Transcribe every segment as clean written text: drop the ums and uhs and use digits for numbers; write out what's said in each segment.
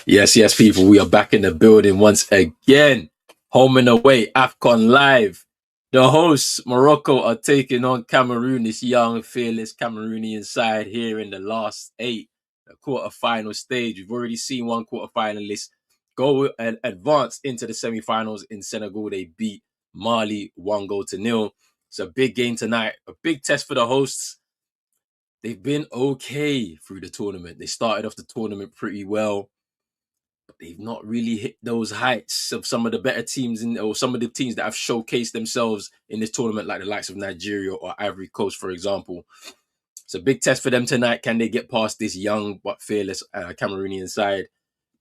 Yes, people, we are back in the building once again. Home and away, Afcon live. The hosts, Morocco, are taking on Cameroon, this young, fearless Cameroonian side here in the last 8, the quarterfinal stage. We've already seen one quarterfinalist go and advance into the semi-finals in Senegal. They beat Mali 1-0. It's a big game tonight, a big test for the hosts. They've been okay through the tournament. They started off the tournament pretty well. They've not really hit those heights of some of the better teams or some of the teams that have showcased themselves in this tournament, like the likes of Nigeria or Ivory Coast, for example. It's a big test for them tonight. Can they get past this young but fearless Cameroonian side?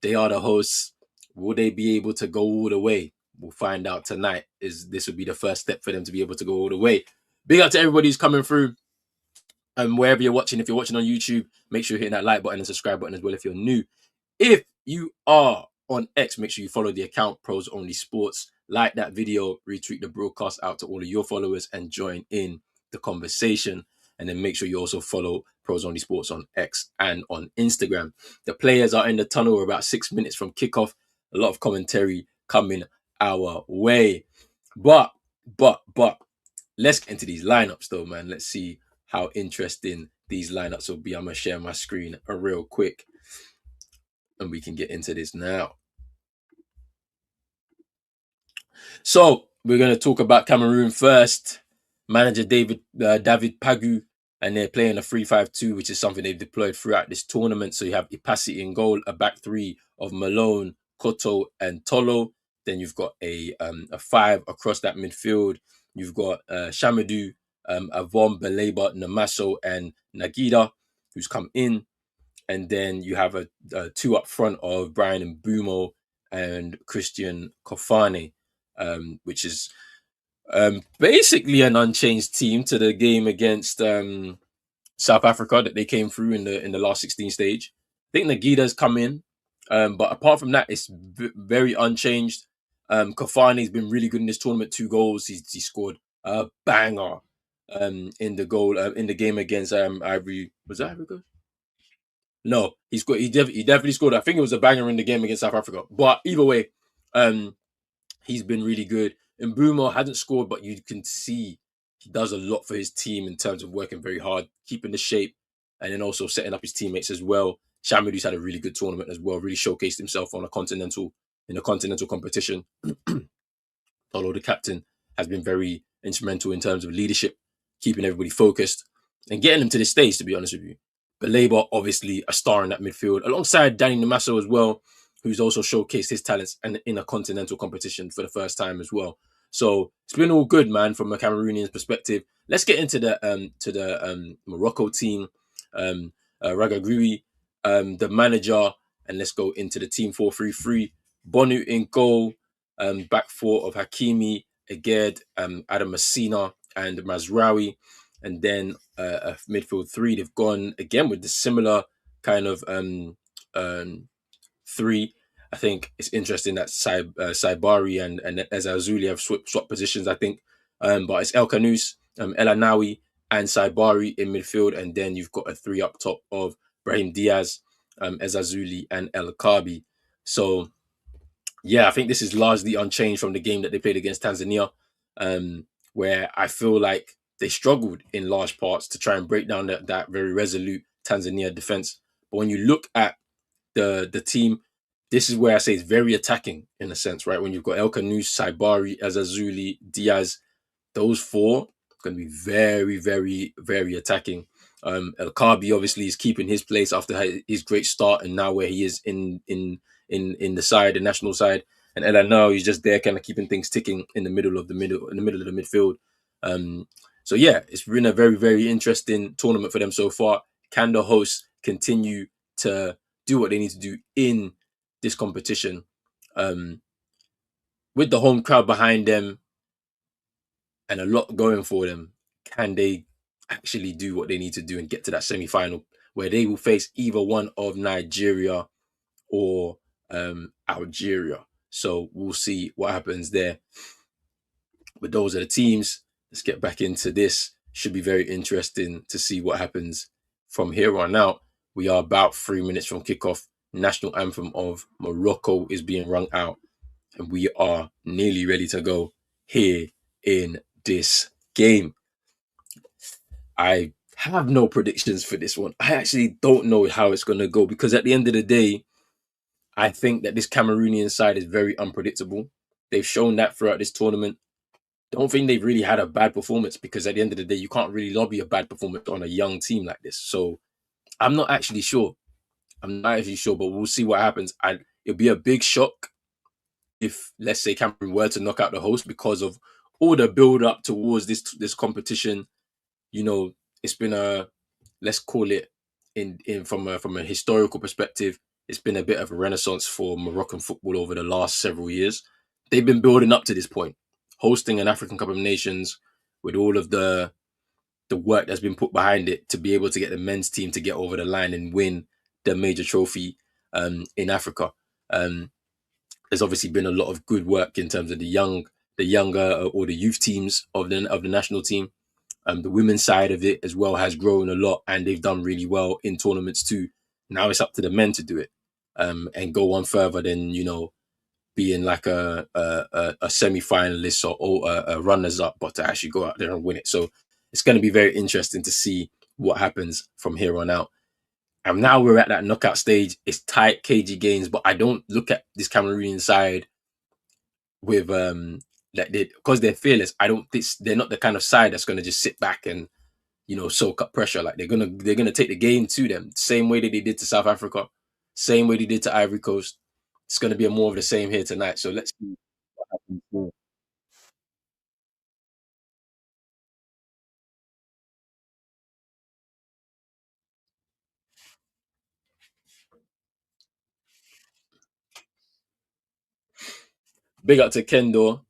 They are the hosts. Will they be able to go all the way? We'll find out tonight. This will be the first step for them to be able to go all the way. Big up to everybody who's coming through. Wherever you're watching, if you're watching on YouTube, make sure you're hitting that like button and subscribe button as well if you're new. If you are on X, make sure you follow the account Pros Only Sports. Like that video, retweet the broadcast out to all of your followers and join in the conversation. And then make sure you also follow Pros Only Sports on X and on Instagram. The players are in the tunnel. We're about 6 minutes from kickoff. A lot of commentary coming our way. But let's get into these lineups though, man. Let's see how interesting these lineups will be. I'm going to share my screen real quick and we can get into this now. So we're going to talk about Cameroon first. Manager David Pagu, and they're playing a 3-5-2, which is something they've deployed throughout this tournament. So you have Ipasi in goal, a back three of Malone, Koto, and Tolo. Then you've got a 5 across that midfield. You've got Shamadou, Avon, Beleba, Namaso, and Nagida, who's come in. And then you have a 2 up front of Brian and Bumo and Christian Kofane, which is basically an unchanged team to the game against South Africa that they came through in the last 16 stage. I think Nagida's come in, but apart from that, it's very unchanged. Kofane's been really good in this tournament. 2 goals. He scored a banger in the game against Ivory. Was that Ivory Coast? No, he definitely scored. I think it was a banger in the game against South Africa. But either way, he's been really good. And Mbeumo hasn't scored, but you can see he does a lot for his team in terms of working very hard, keeping the shape, and then also setting up his teammates as well. Shamadou's had a really good tournament as well, really showcased himself in a continental competition. Although the captain has been very instrumental in terms of leadership, keeping everybody focused, and getting them to this stage, to be honest with you. Beleba, obviously a star in that midfield, alongside Danny Namaso as well, who's also showcased his talents in a continental competition for the first time as well. So it's been all good, man, from a Cameroonian perspective. Let's get into the Morocco team, Ragagrui, the manager, and let's go into the team 4-3-3. Bonu in goal, back 4 of Hakimi, Aged, Adam Messina, and Mazraoui. And then a midfield 3, they've gone again with the similar kind of 3. I think it's interesting that Saibari and Ezazuli have swapped positions, I think. But it's El Kanous, El Anawi, and Saibari in midfield. And then you've got a 3 up top of Brahim Diaz, Ezazuli, and El Kabi. So, yeah, I think this is largely unchanged from the game that they played against Tanzania, where I feel like they struggled in large parts to try and break down that very resolute Tanzania defense. But when you look at the team, this is where I say it's very attacking in a sense, right? When you've got El Kanous, Saibari, Ezazuli, Diaz, those 4 going to be very, very, very attacking. El Kabi obviously is keeping his place after his great start, and now where he is in the national side. And Elano, he's just there, kind of keeping things ticking in the middle of the midfield. So yeah, it's been a very, very interesting tournament for them so far. Can the hosts continue to do what they need to do in this competition? With the home crowd behind them and a lot going for them, can they actually do what they need to do and get to that semi-final where they will face either one of Nigeria or Algeria? So we'll see what happens there. But those are the teams. Let's get back into this. Should be very interesting to see what happens from here on out. We are about 3 minutes from kickoff. National anthem of Morocco is being rung out, and we are nearly ready to go here in this game. I have no predictions for this one. I actually don't know how it's going to go because at the end of the day, I think that this Cameroonian side is very unpredictable. They've shown that throughout this tournament. Don't think they've really had a bad performance because at the end of the day, you can't really lobby a bad performance on a young team like this. So I'm not actually sure. I'm not actually sure, but we'll see what happens. And it'll be a big shock if, let's say, Cameroon were to knock out the host because of all the build up towards this competition. You know, it's been a, let's call it, in from a historical perspective, it's been a bit of a renaissance for Moroccan football over the last several years. They've been building up to this point, hosting an African Cup of Nations with all of the work that's been put behind it to be able to get the men's team to get over the line and win the major trophy in Africa. Um, there's obviously been a lot of good work in terms of the younger or the youth teams of the national team. The women's side of it as well has grown a lot, and they've done really well in tournaments too. Now it's up to the men to do it and go on further than being like a semi-finalist or a runners up, but to actually go out there and win it. So it's going to be very interesting to see what happens from here on out. And now we're at that knockout stage. It's tight, cagey games, but I don't look at this Cameroonian side with like because they're fearless. I don't. They're not the kind of side that's going to just sit back and soak up pressure. Like they're gonna take the game to them, same way that they did to South Africa, same way they did to Ivory Coast. It's going to be a more of the same here tonight. So let's see what happens. Big up to Kendor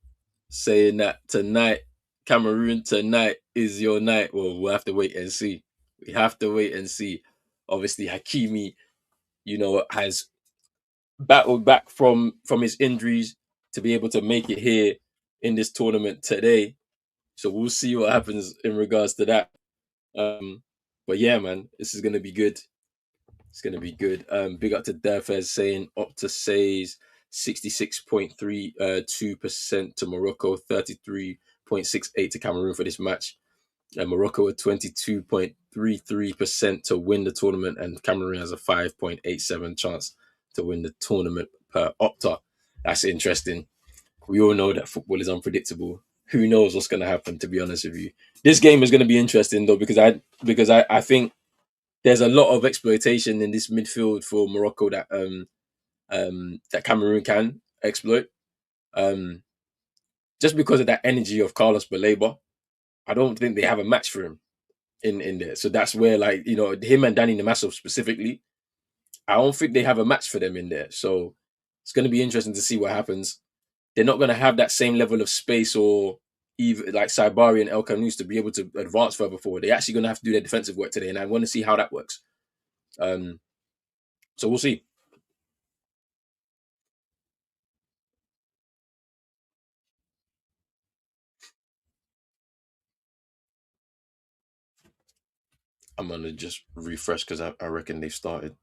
saying that tonight, Cameroon, tonight is your night. Well, we'll have to wait and see. We have to wait and see. Obviously, Hakimi, has battled back from his injuries to be able to make it here in this tournament today. So we'll see what happens in regards to that. But yeah, man, this is gonna be good. It's gonna be good. Big up to Defez saying Opta says 66.32% to Morocco, 33.68 to Cameroon for this match. Morocco at 22.33% to win the tournament, and Cameroon has a 5.87 chance to win the tournament per Opta. That's interesting. We all know that football is unpredictable. Who knows what's going to happen? To be honest with you, this game is going to be interesting though because I think there's a lot of exploitation in this midfield for Morocco that Cameroon can exploit. Um, just because of that energy of Carlos Baleba, I don't think they have a match for him in there. So that's where him and Danny Namasso specifically, I don't think they have a match for them in there. So it's going to be interesting to see what happens. They're not going to have that same level of space or even like Saibari and El Kanous to be able to advance further forward. They're actually going to have to do their defensive work today, and I want to see how that works. Um, so we'll see. I'm gonna just refresh because I reckon they've started.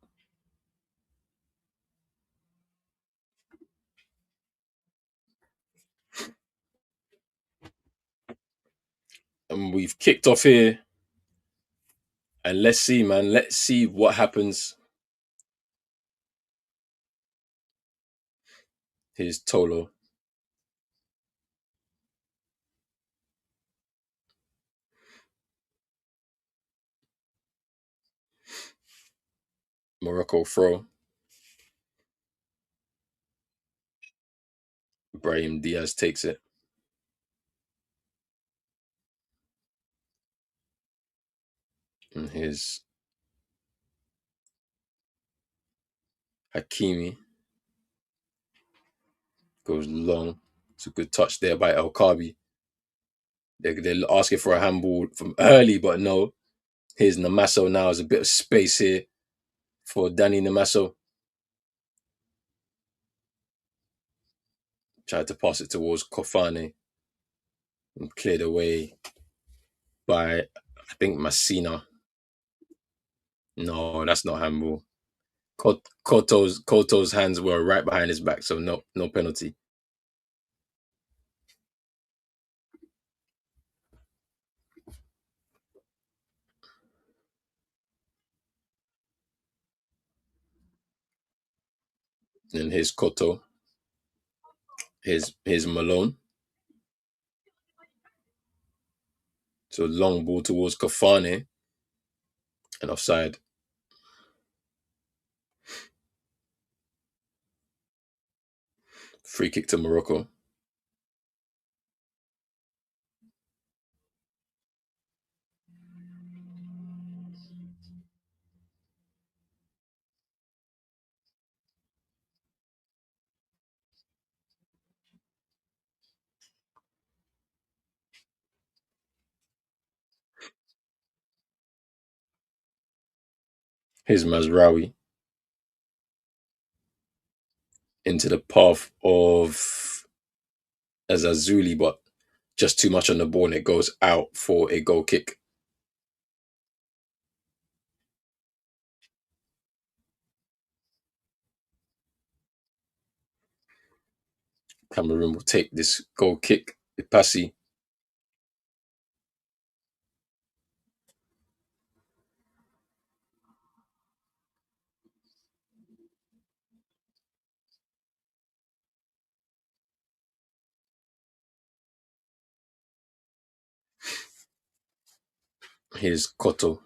And we've kicked off here, and let's see, man. Let's see what happens. Here's Tolo. Morocco throw. Brahim Diaz takes it. And here's Hakimi. Goes long. It's a good touch there by El Kabi. They're asking for a handball from early, but no. Here's Namasso now. There's a bit of space here for Danny Namasso. Tried to pass it towards Kofane and cleared away by I think Messina. No, that's not handball. Koto's hands were right behind his back, so no penalty. And here's Koto, here's Malone. So long ball towards Kafane and offside. Free kick to Morocco. Here's Mazraoui into the path of Azazuli, but just too much on the ball and it goes out for a goal kick. Cameroon will take this goal kick. Ipasi. Here's Koto.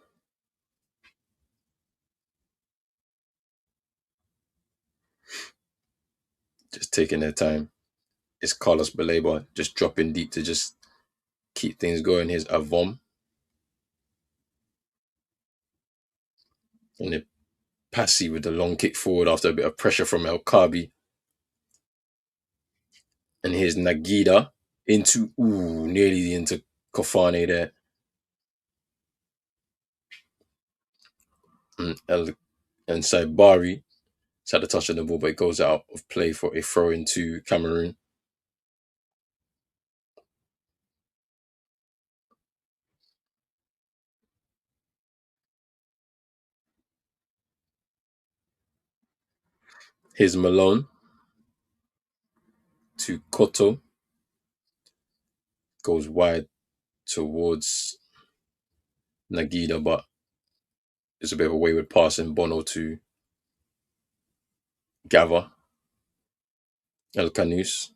Just taking their time. It's Carlos Baleba just dropping deep to just keep things going. Here's Avom. And then Passy with the long kick forward after a bit of pressure from El Kabi. And here's Nagida nearly into Kofane there. And Saibari has had a touch on the ball, but it goes out of play for a throw into Cameroon. Here's Malone to Koto. Goes wide towards Nagida, but it's a bit of a wayward pass in Bono to Gava. El Canus.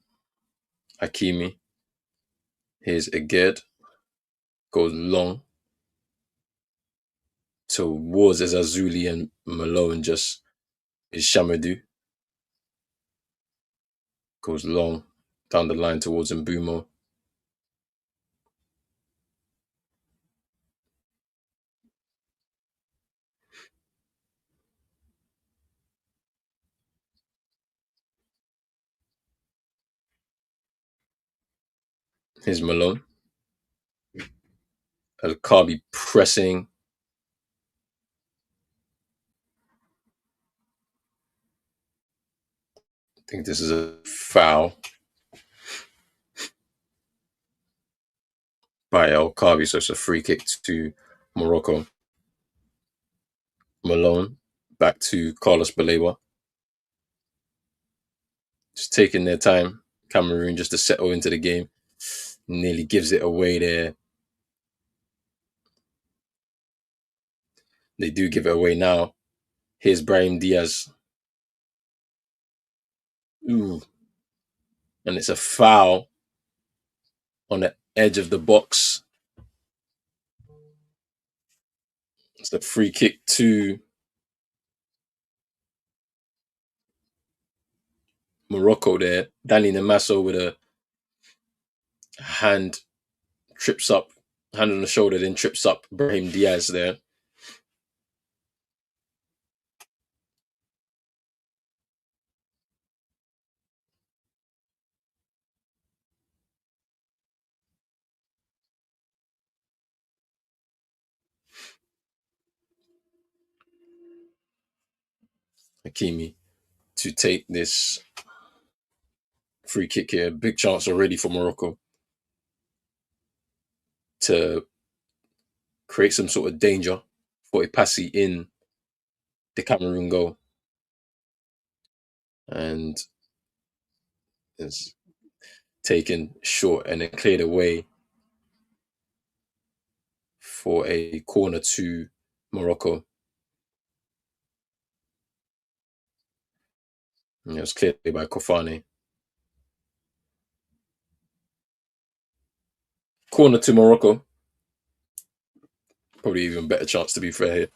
Hakimi. Here's Aged. Goes long towards Azazuli and Malone just is Shamadou. Goes long down the line towards Mbumo. Here's Malone. El Kabi pressing. I think this is a foul by El Kabi, so it's a free kick to Morocco. Malone back to Carlos Baleba. Just taking their time. Cameroon just to settle into the game. Nearly gives it away there. They do give it away now. Here's Brahim Diaz. Ooh. And it's a foul on the edge of the box. It's the free kick to Morocco there. Danny Namasso with a hand trips up, hand on the shoulder, then trips up Brahim Diaz there. Hakimi to take this free kick here. Big chance already for Morocco to create some sort of danger for Ipasi in the Cameroon goal, and it's taken short and then cleared away for a corner to Morocco. And it was cleared by Kofane. Corner to Morocco. Probably even better chance to be fair here.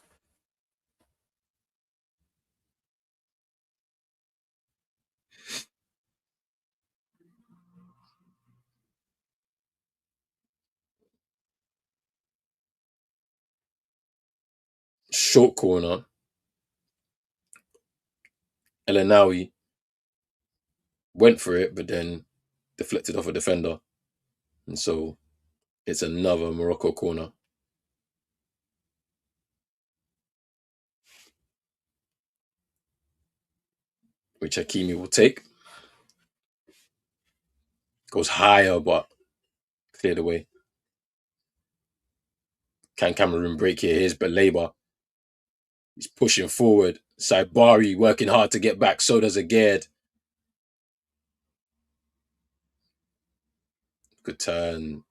Short corner. Elanawi went for it, but then deflected off a defender. And so it's another Morocco corner, which Hakimi will take. Goes higher, but cleared away. Can Cameroon break here? Here's Baleba. He's pushing forward. Saibari working hard to get back. So does Aged. Good turn.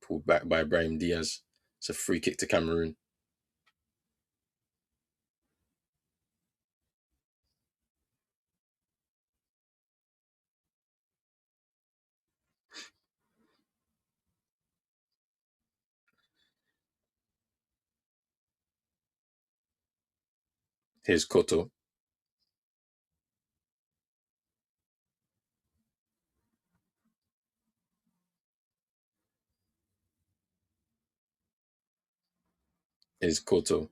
Pulled back by Brahim Diaz. It's a free kick to Cameroon. Here's Koto. Here's Koto.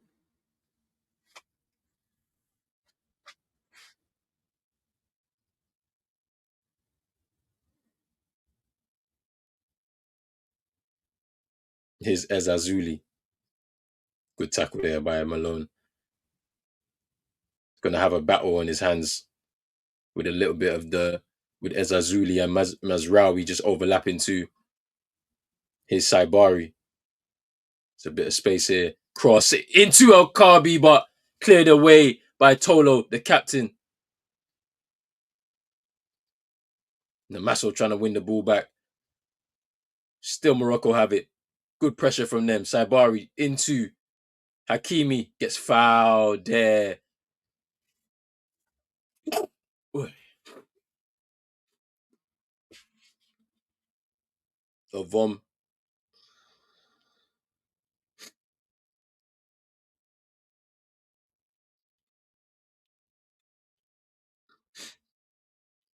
Here's Ezazuli. Good tackle there by Malone. Going to have a battle on his hands with a little bit of with Ezazuli and Mazraoui just overlapping to his Saibari. It's a bit of space here. Cross it into El Kabi, but cleared away by Tolo, the captain. Namaso trying to win the ball back. Still Morocco have it. Good pressure from them. Saibari into Hakimi. Gets fouled there. Vom.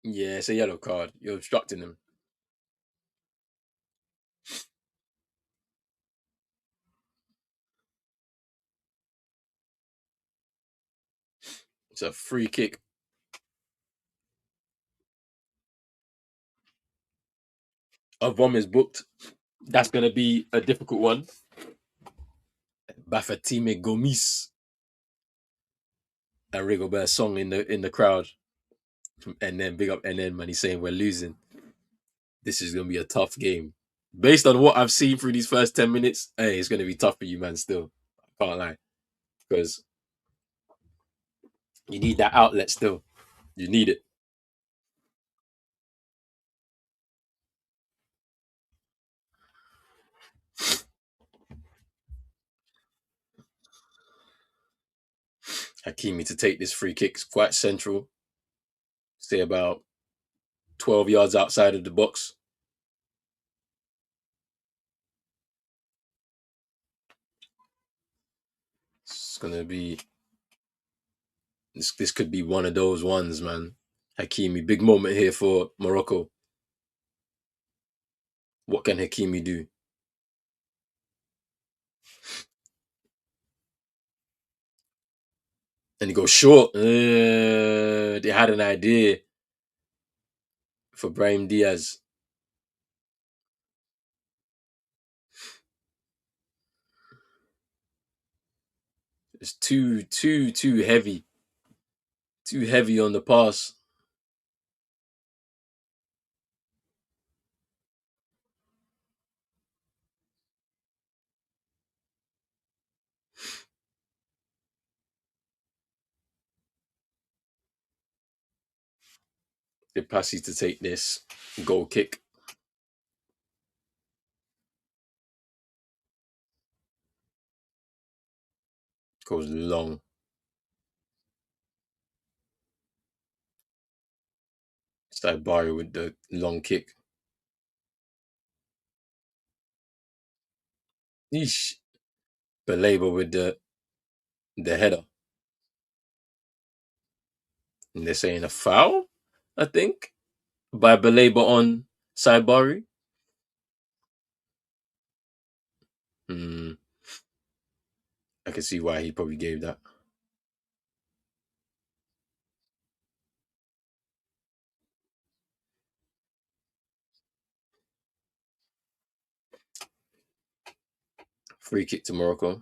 Yeah, it's a yellow card. You're obstructing them. It's a free kick. Vom is booked. That's going to be a difficult one. Bafatime Gomis and Rigobert Song in the crowd. And then big up NN, man. He's saying we're losing. This is going to be a tough game. Based on what I've seen through these first 10 minutes, hey, it's going to be tough for you, man, still. I can't lie. Because you need that outlet still. You need it. Hakimi to take this free kick is quite central. Stay about 12 yards outside of the box. It's going to be... This could be one of those ones, man. Hakimi, big moment here for Morocco. What can Hakimi do? And he goes short. They had an idea for Brahim Diaz. It's too heavy. Too heavy on the pass. Ipasi to take this goal kick. Goes long. Saibari with the long kick. Yeesh. Belabor with the header. And they're saying a foul, I think, by Belabor on Saibari. Hmm. I can see why he probably gave that. Free kick to Morocco.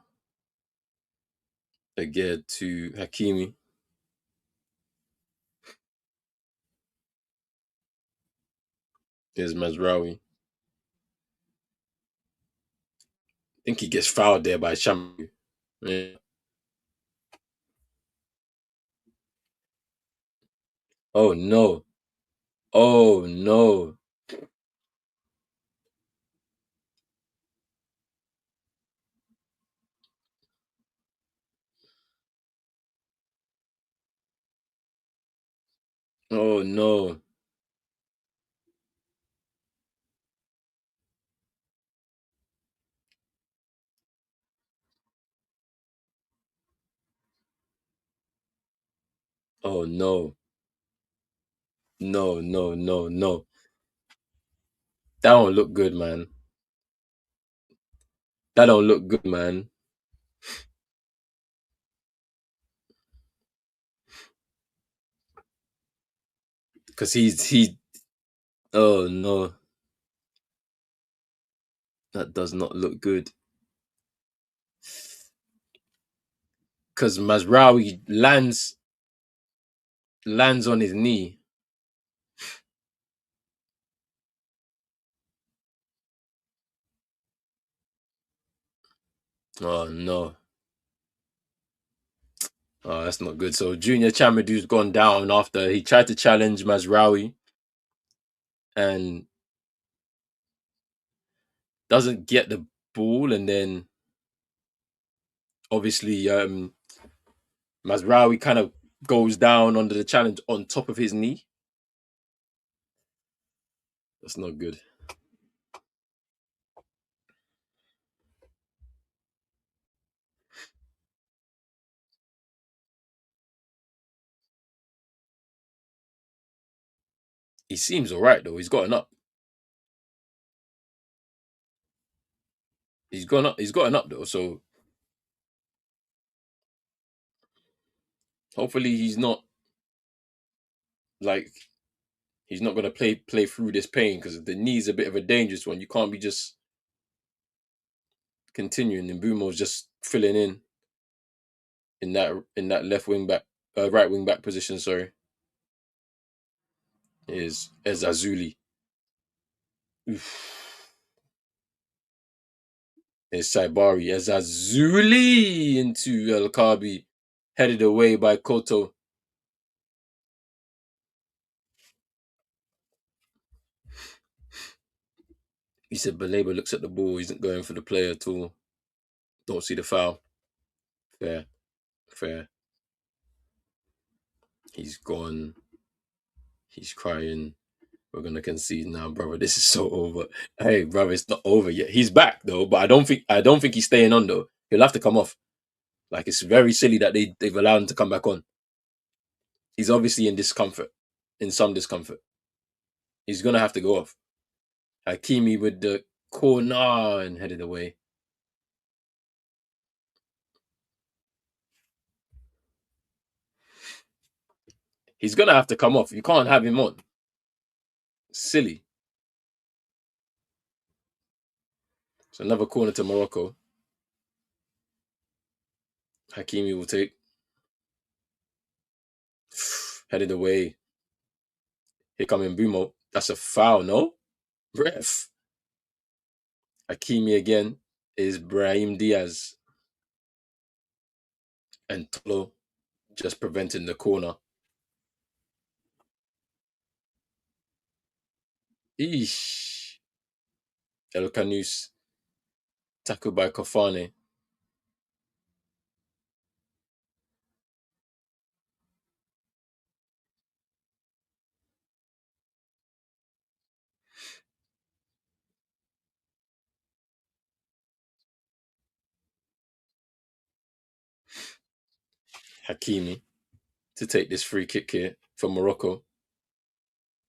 Again to Hakimi. There's Mazraoui. I think he gets fouled there by Shamu. Yeah. Oh no. Oh no. Oh no. Oh no. No, no, no, no. That don't look good, man. That don't look good, man. Cause he oh no. That does not look good. Cause Mazraoui lands on his knee. Oh no. Oh, that's not good. So Junior Chamadou's gone down after he tried to challenge Mazraoui and doesn't get the ball, and then obviously Mazraoui kind of goes down under the challenge on top of his knee. That's not good. He seems all right though. He's gotten up. He's gone up. He's gotten up though. So hopefully like he's not gonna play through this pain because the knee's a bit of a dangerous one. You can't be just continuing. And Bumo's just filling in that left wing back, right wing back position. Sorry, is Ezazuli. Is Saibari Ezazuli into El Kabi, headed away by Koto. He said Baleba looks at the ball, he isn't going for the player at all. Don't see the foul. Fair, fair. He's gone. He's crying. We're gonna concede now, brother. This is so over. Hey, brother, it's not over yet. He's back though, but I don't think he's staying on though. He'll have to come off. Like it's very silly that they've allowed him to come back on. He's obviously in discomfort, in some discomfort. He's gonna have to go off. Hakimi with the corner and headed away. He's gonna have to come off. You can't have him on. Silly. It's another corner to Morocco. Hakimi will take. Headed away. Here coming Bumo. That's a foul, no? Ref. Hakimi again is Brahim Diaz. And Tolo just preventing the corner. Eesh. El Canus tackled by Kofane. Hakimi to take this free kick here for Morocco.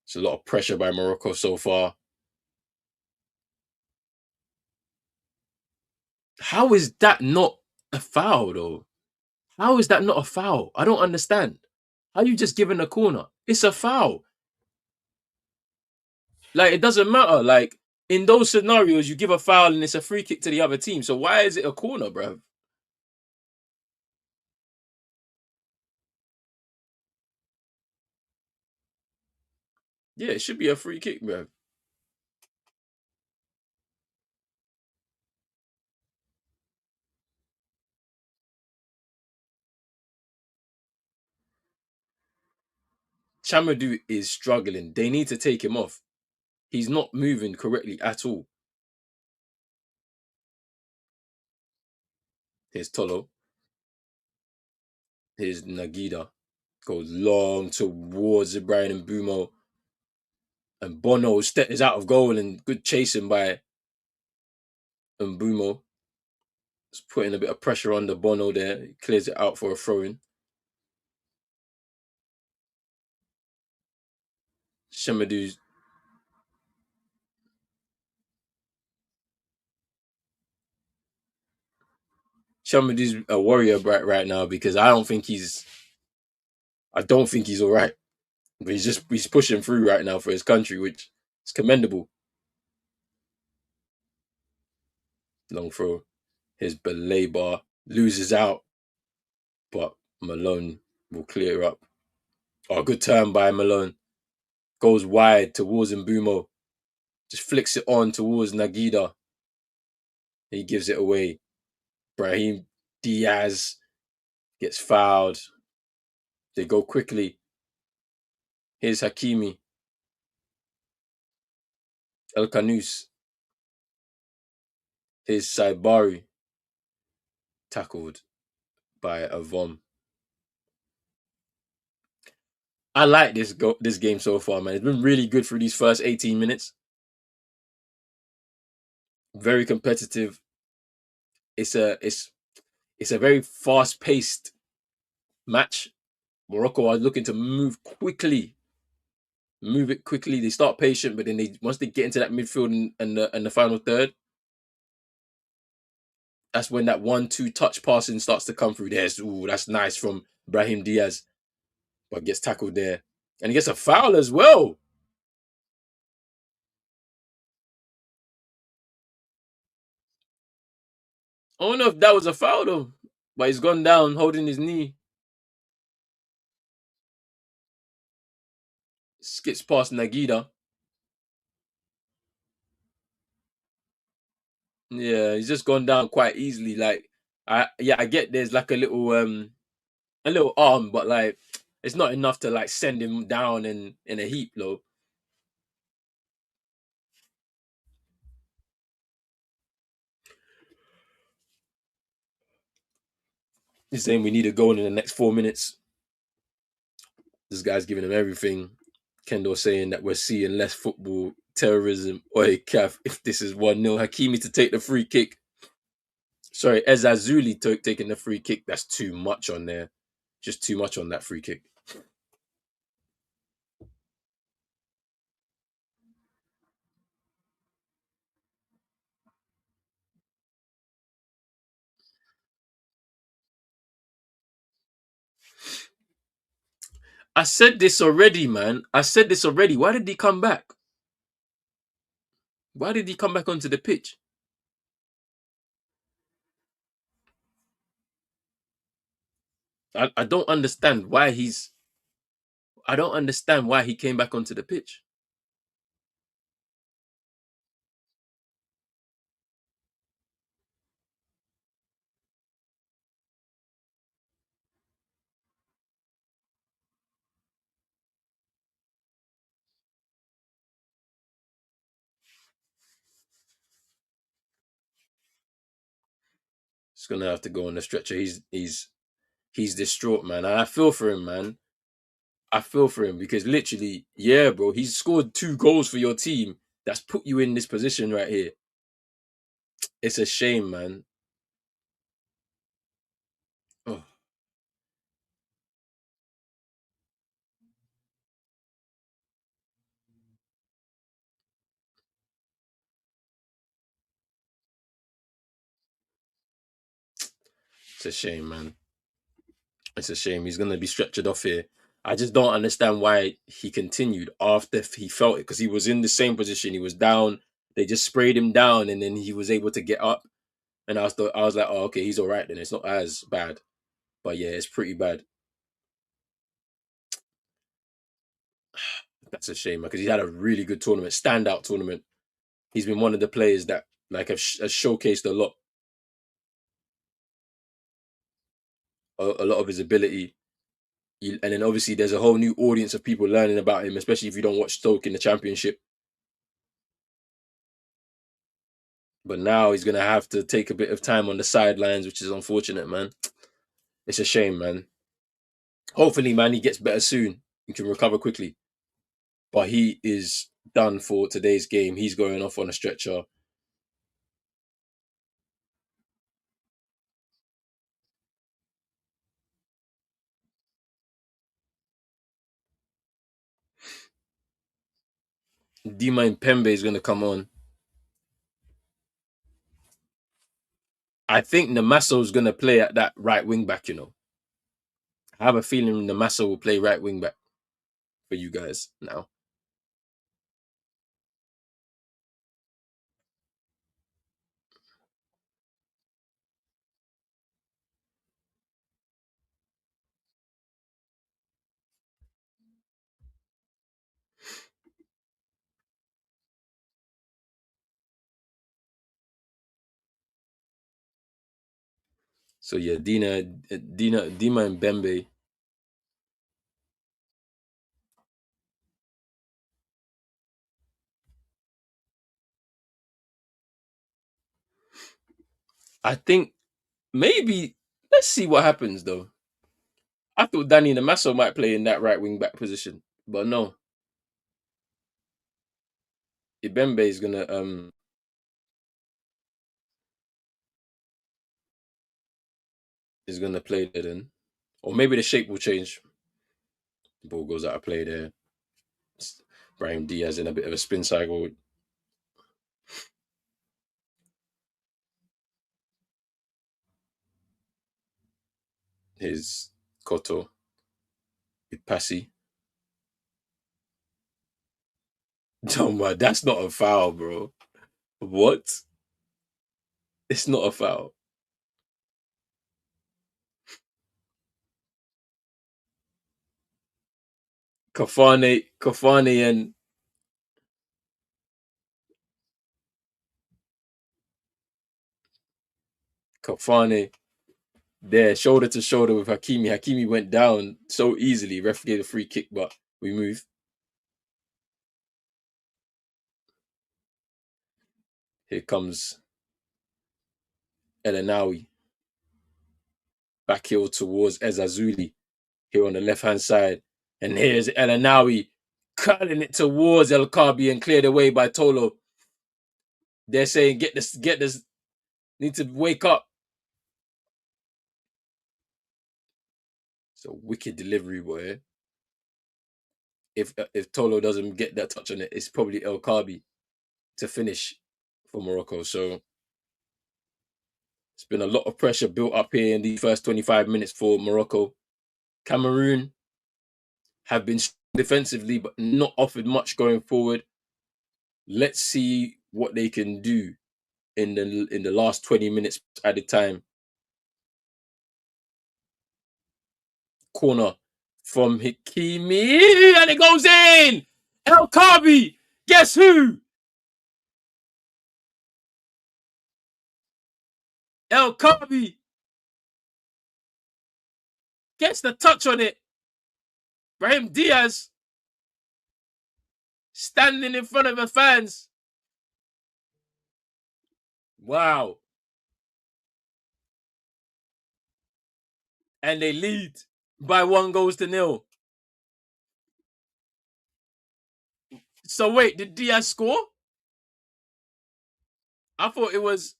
It's a lot of pressure by Morocco so far. How is that not a foul though? How is that not a foul? I don't understand. How you just given a corner? It's a foul. Like it doesn't matter. Like in those scenarios, you give a foul and it's a free kick to the other team. So why is it a corner, bro? Yeah, it should be a free kick, bro. Chamadou is struggling. They need to take him off. He's not moving correctly at all. Here's Tolo. Here's Nagida. Goes long towards Brian and Bumo. And Bono is out of goal and good chasing by Mbumo. It's putting a bit of pressure on the Bono there. He clears it out for a throw in. Shemadou's Shemadou's a warrior right now because I don't think he's all right. But he's pushing through right now for his country, which is commendable. Long throw. His belay bar loses out, but Malone will clear up. Oh, good turn by Malone. Goes wide towards Mbumo. Just flicks it on towards Nagida. He gives it away. Brahim Diaz gets fouled. They go quickly. Here's Hakimi. El Kanous. Here's Saibari. Tackled by Avom. I like this game so far, man. It's been really good for these first 18 minutes. Very competitive. It's a it's it's a very fast paced match. Morocco are looking to move it quickly. They start patient, but then once they get into that midfield and the final third, that's when that 1-2 touch passing starts to come through. That's nice from Brahim Diaz, but gets tackled there, and he gets a foul as well. I don't know if that was a foul though, but he's gone down holding his knee. Skips past Nagida. Yeah, he's just gone down quite easily. Like, I get there's like a little arm, but like it's not enough to like send him down in a heap, though. He's saying we need a goal in the next 4 minutes. This guy's giving him everything. Kendo saying that we're seeing less football terrorism. Oi, Cav, if this is 1-0, Hakimi to take the free kick. Sorry, Ezazuli taking the free kick. That's too much on there. Just too much on that free kick. I said this already, man. I said this already. Why did he come back? Why did he come back onto the pitch? I don't understand why he's. I don't understand why he came back onto the pitch. He's gonna have to go on the stretcher. He's distraught, man. And I feel for him, man. I feel for him because literally, yeah, bro, he's scored 2 goals for your team. That's put you in this position right here. It's a shame, man. Oh, it's a shame, man. It's a shame. He's gonna be stretchered off here. I just don't understand why he continued after he felt it because he was in the same position. He was down. They just sprayed him down, and then he was able to get up. And I was like, oh, okay, he's all right then. It's not as bad, but yeah, it's pretty bad. That's a shame because he had a really good tournament, standout tournament. He's been one of the players that like has showcased a lot of his ability. And then obviously there's a whole new audience of people learning about him, especially if you don't watch Stoke in the Championship. But now he's gonna have to take a bit of time on the sidelines, which is unfortunate, man. It's a shame, man. Hopefully, man, he gets better soon. He can recover quickly. But he is done for today's game. He's going off on a stretcher. Dima Pembe is gonna come on. I think Namaso is gonna play at that right wing back. I have a feeling Namaso will play right wing back for you guys now. So yeah, Dima and Bembe. I think maybe let's see what happens though. I thought Danny Namaso might play in that right wing back position, but no, Ibembe is gonna play there then, or maybe the shape will change. The ball goes out of play there. Brahim Diaz in a bit of a spin cycle with his Koto Ipasi. Oh my, that's not a foul, bro. What? It's not a foul. Kafane, and Kafane there, shoulder to shoulder with Hakimi. Hakimi went down so easily. Ref gave a free kick, but we move. Here comes Elanawi back heel towards Ezazuli here on the left hand side. And here's Elanawi curling it towards El Kabi and cleared away by Tolo. They're saying, get this, need to wake up. It's a wicked delivery, boy. If Tolo doesn't get that touch on it, it's probably El Kabi to finish for Morocco. So it's been a lot of pressure built up here in the first 25 minutes for Morocco. Cameroon have been defensively, but not offered much going forward. Let's see what they can do in the last 20 minutes added time. Corner from Hakimi, and it goes in. El Kabi, guess who? El Kabi gets the touch on it. Brahim Diaz standing in front of the fans. Wow. and they lead by 1-0. So wait, did Diaz score? I thought it was.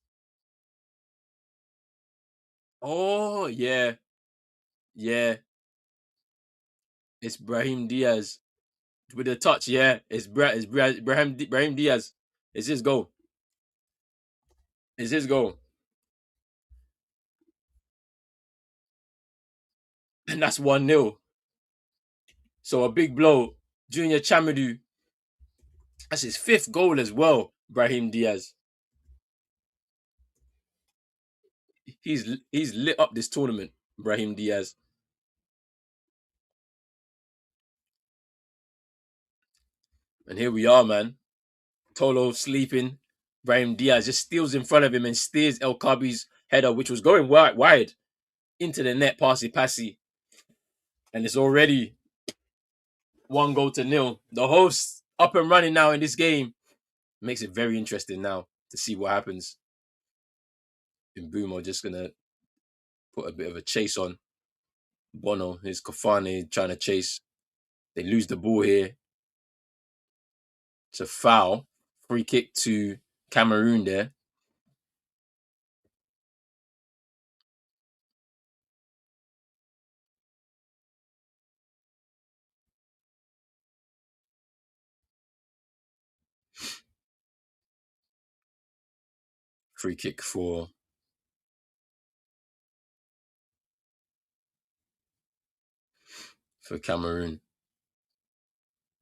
Oh yeah, yeah. It's Brahim Diaz with a touch. Yeah, Brahim Diaz. It's his goal. It's his goal, and that's 1-0. So a big blow. Junior Chamadu. That's his 5th goal as well. Brahim Diaz. He's lit up this tournament. Brahim Diaz. And here we are, man. Tolo sleeping. Brahim Diaz just steals in front of him and steers El Kabi's header, which was going wide into the net, passy. And it's already 1-0. The hosts up and running now in this game. Makes it very interesting now to see what happens. And Boomer just gonna put a bit of a chase on. Bono, his Kofane trying to chase. They lose the ball here. It's a foul. Free kick to Cameroon there. Free kick for Cameroon.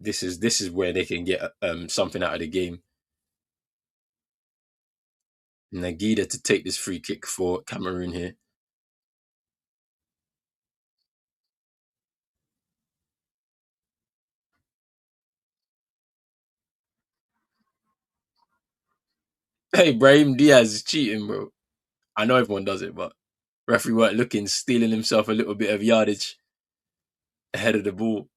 This is where they can get something out of the game. Nagida to take this free kick for Cameroon here. Hey, Brahim Diaz is cheating, bro. I know everyone does it, but referee weren't looking, stealing himself a little bit of yardage ahead of the ball.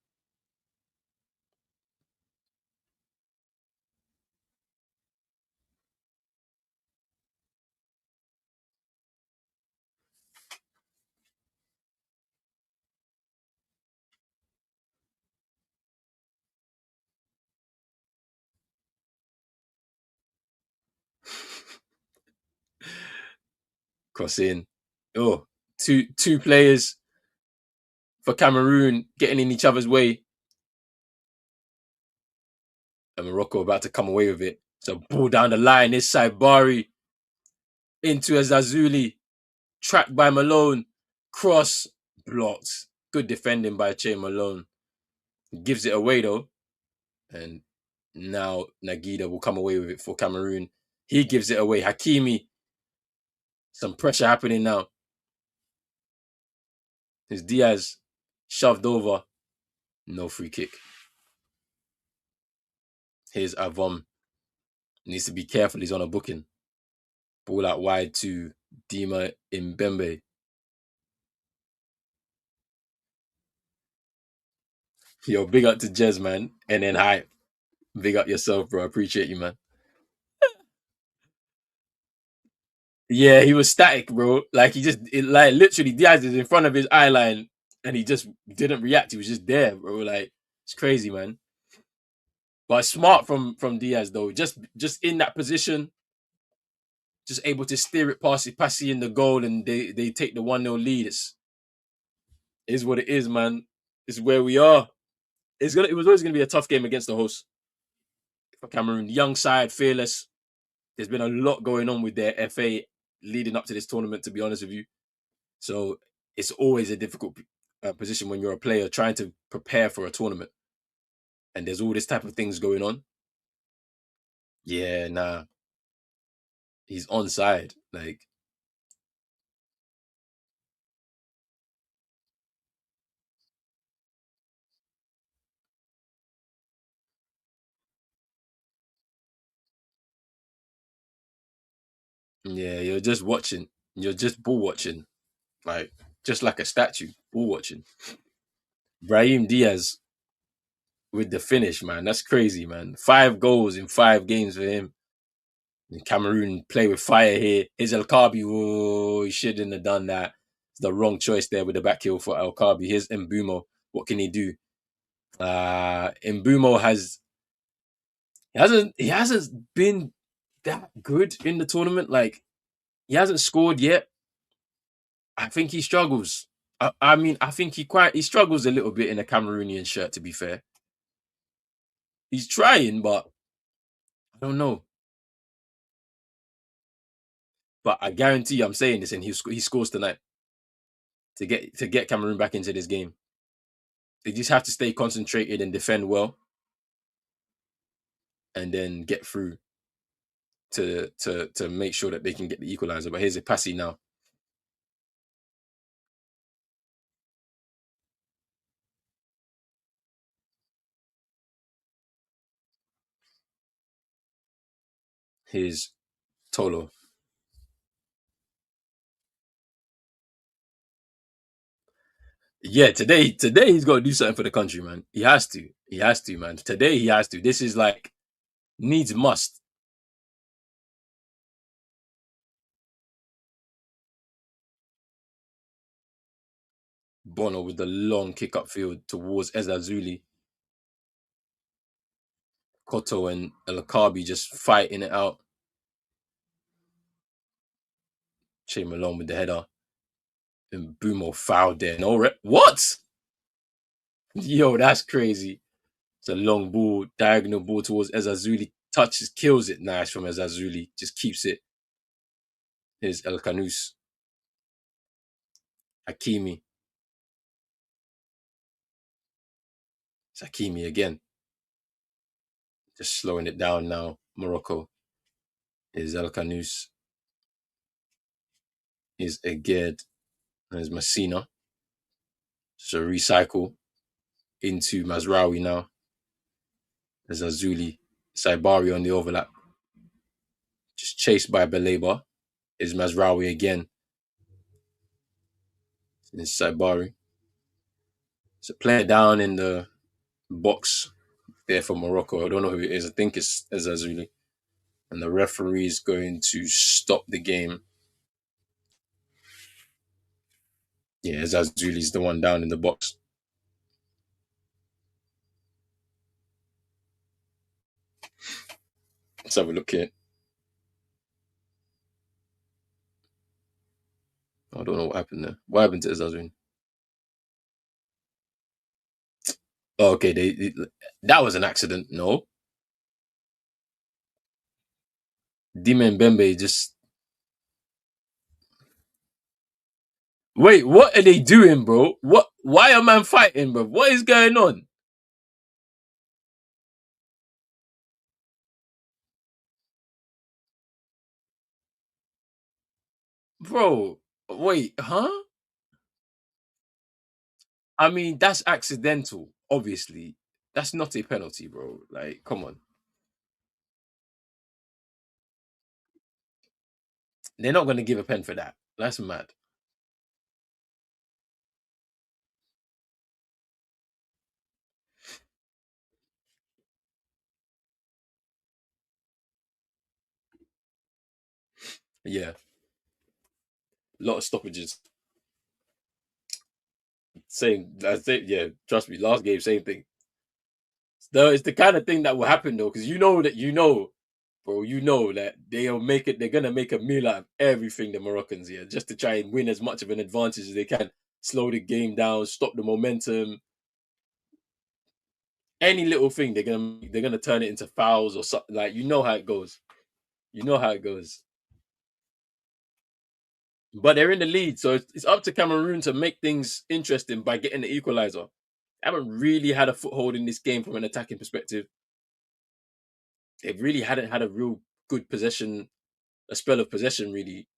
Cross in. Oh, two players for Cameroon getting in each other's way. And Morocco about to come away with it. So ball down the line. This side, Bari into Azazuli. Tracked by Malone. Cross blocked. Good defending by Che Malone. Gives it away though. And now Nagida will come away with it for Cameroon. He gives it away. Hakimi. Some pressure happening now. His Diaz shoved over. No free kick. Here's Avom. Needs to be careful. He's on a booking. Ball out wide to Dima Mbembe. Yo, big up to Jez, man. And then hi. Big up yourself, bro. I appreciate you, man. Yeah, he was static, bro. Like he just like literally Diaz is in front of his eye line and he just didn't react. He was just there, bro. Like it's crazy, man. But smart from Diaz though. Just in that position, just able to steer it past Passy in the goal and they take the 1-0 lead. Is what it is, man. It's where we are. It was always gonna be a tough game against the hosts for Cameroon. Young side, fearless. There's been a lot going on with their FA leading up to this tournament, to be honest with you. So it's always a difficult position when you're a player trying to prepare for a tournament. And there's all this type of things going on. Yeah, nah. He's onside. Like, yeah, you're just watching. You're just ball watching. Like, just like a statue, ball watching. Brahim Diaz with the finish, man. That's crazy, man. 5 goals in 5 games for him. And Cameroon play with fire here. Hazel Kabi, oh, he shouldn't have done that. It's the wrong choice there with the back heel for El Kabi. Here's Mbumo. What can he do? Mbumo he hasn't been that good in the tournament. Like he hasn't scored yet. I think he struggles. I mean, I think he struggles a little bit in a Cameroonian shirt. To be fair, he's trying, but I don't know. But I guarantee you, I'm saying this, and he scores tonight to get Cameroon back into this game. They just have to stay concentrated and defend well, and then get through to make sure that they can get the equalizer. But here's a passy now. Here's Tolo. Yeah, today he's got to do something for the country, man. He has to. He has to, man. Today he has to. This is like needs must. Bono with the long kick up field towards Ezazuli. Koto and El Akabi just fighting it out. Shea Malone with the header. And Bumo fouled there. What? Yo, that's crazy. It's a long ball, diagonal ball towards Ezazuli. Touches, kills it. Nice from Ezazuli. Just keeps it. Here's El Kanous. Hakimi. It's Hakimi again. Just slowing it down now. Morocco. Here's El Kanous. Here's Eged. There's Messina. So recycle into Mazraoui now. There's Azuli. Saibari on the overlap. Just chased by Beleba. Is Mazraoui again. It's Saibari. So play it down in the box there for Morocco. I don't know who it is. I think it's Azuli. And the referee is going to stop the game. Yeah, Azuli's the one down in the box. Let's have a look here. I don't know what happened there. What happened to Azazuli? Oh, okay, that was an accident. No, Dime Bembe just wait. What are they doing, bro? What? Why are man fighting, bro? What is going on, bro? Wait, huh? I mean, that's accidental. Obviously, that's not a penalty, bro. Like, come on. They're not going to give a pen for that. That's mad. Yeah, a lot of stoppages. Same. That's it. Yeah, trust me. Last game, same thing. No, it's the kind of thing that will happen though, because bro. You know that they'll make it. They're gonna make a meal out of everything. The Moroccans here, just to try and win as much of an advantage as they can. Slow the game down, stop the momentum. Any little thing, they're gonna turn it into fouls or something. Like you know how it goes. You know how it goes. But they're in the lead, so it's up to Cameroon to make things interesting by getting the equalizer. They haven't really had a foothold in this game from an attacking perspective. They really hadn't had a real good possession, a spell of possession, really.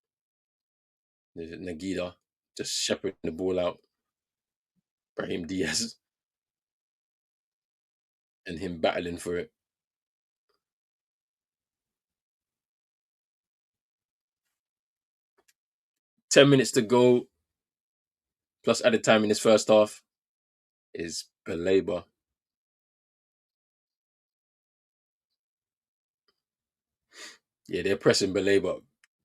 Nagida just shepherding the ball out. Brahim Diaz and him battling for it. 10 minutes to go, plus added time in his first half, is Belaba. Yeah, they're pressing Belaba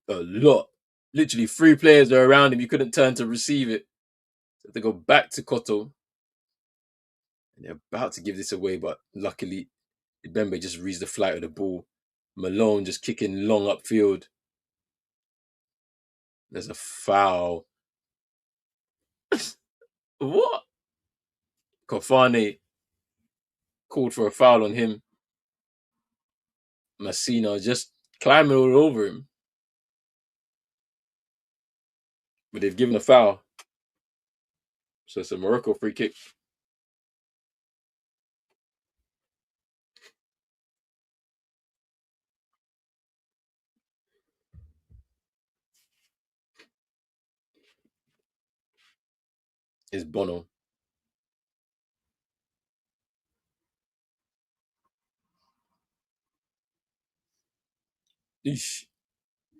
a lot. Literally, three players are around him. You couldn't turn to receive it. So they go back to Koto, and they're about to give this away, but luckily, Ibembe just reads the flight of the ball. Malone just kicking long upfield. There's a foul. What? Kofane called for a foul on him. Messina just climbing all over him, but they've given a foul. So it's a Morocco free kick. It's Bono. Eesh.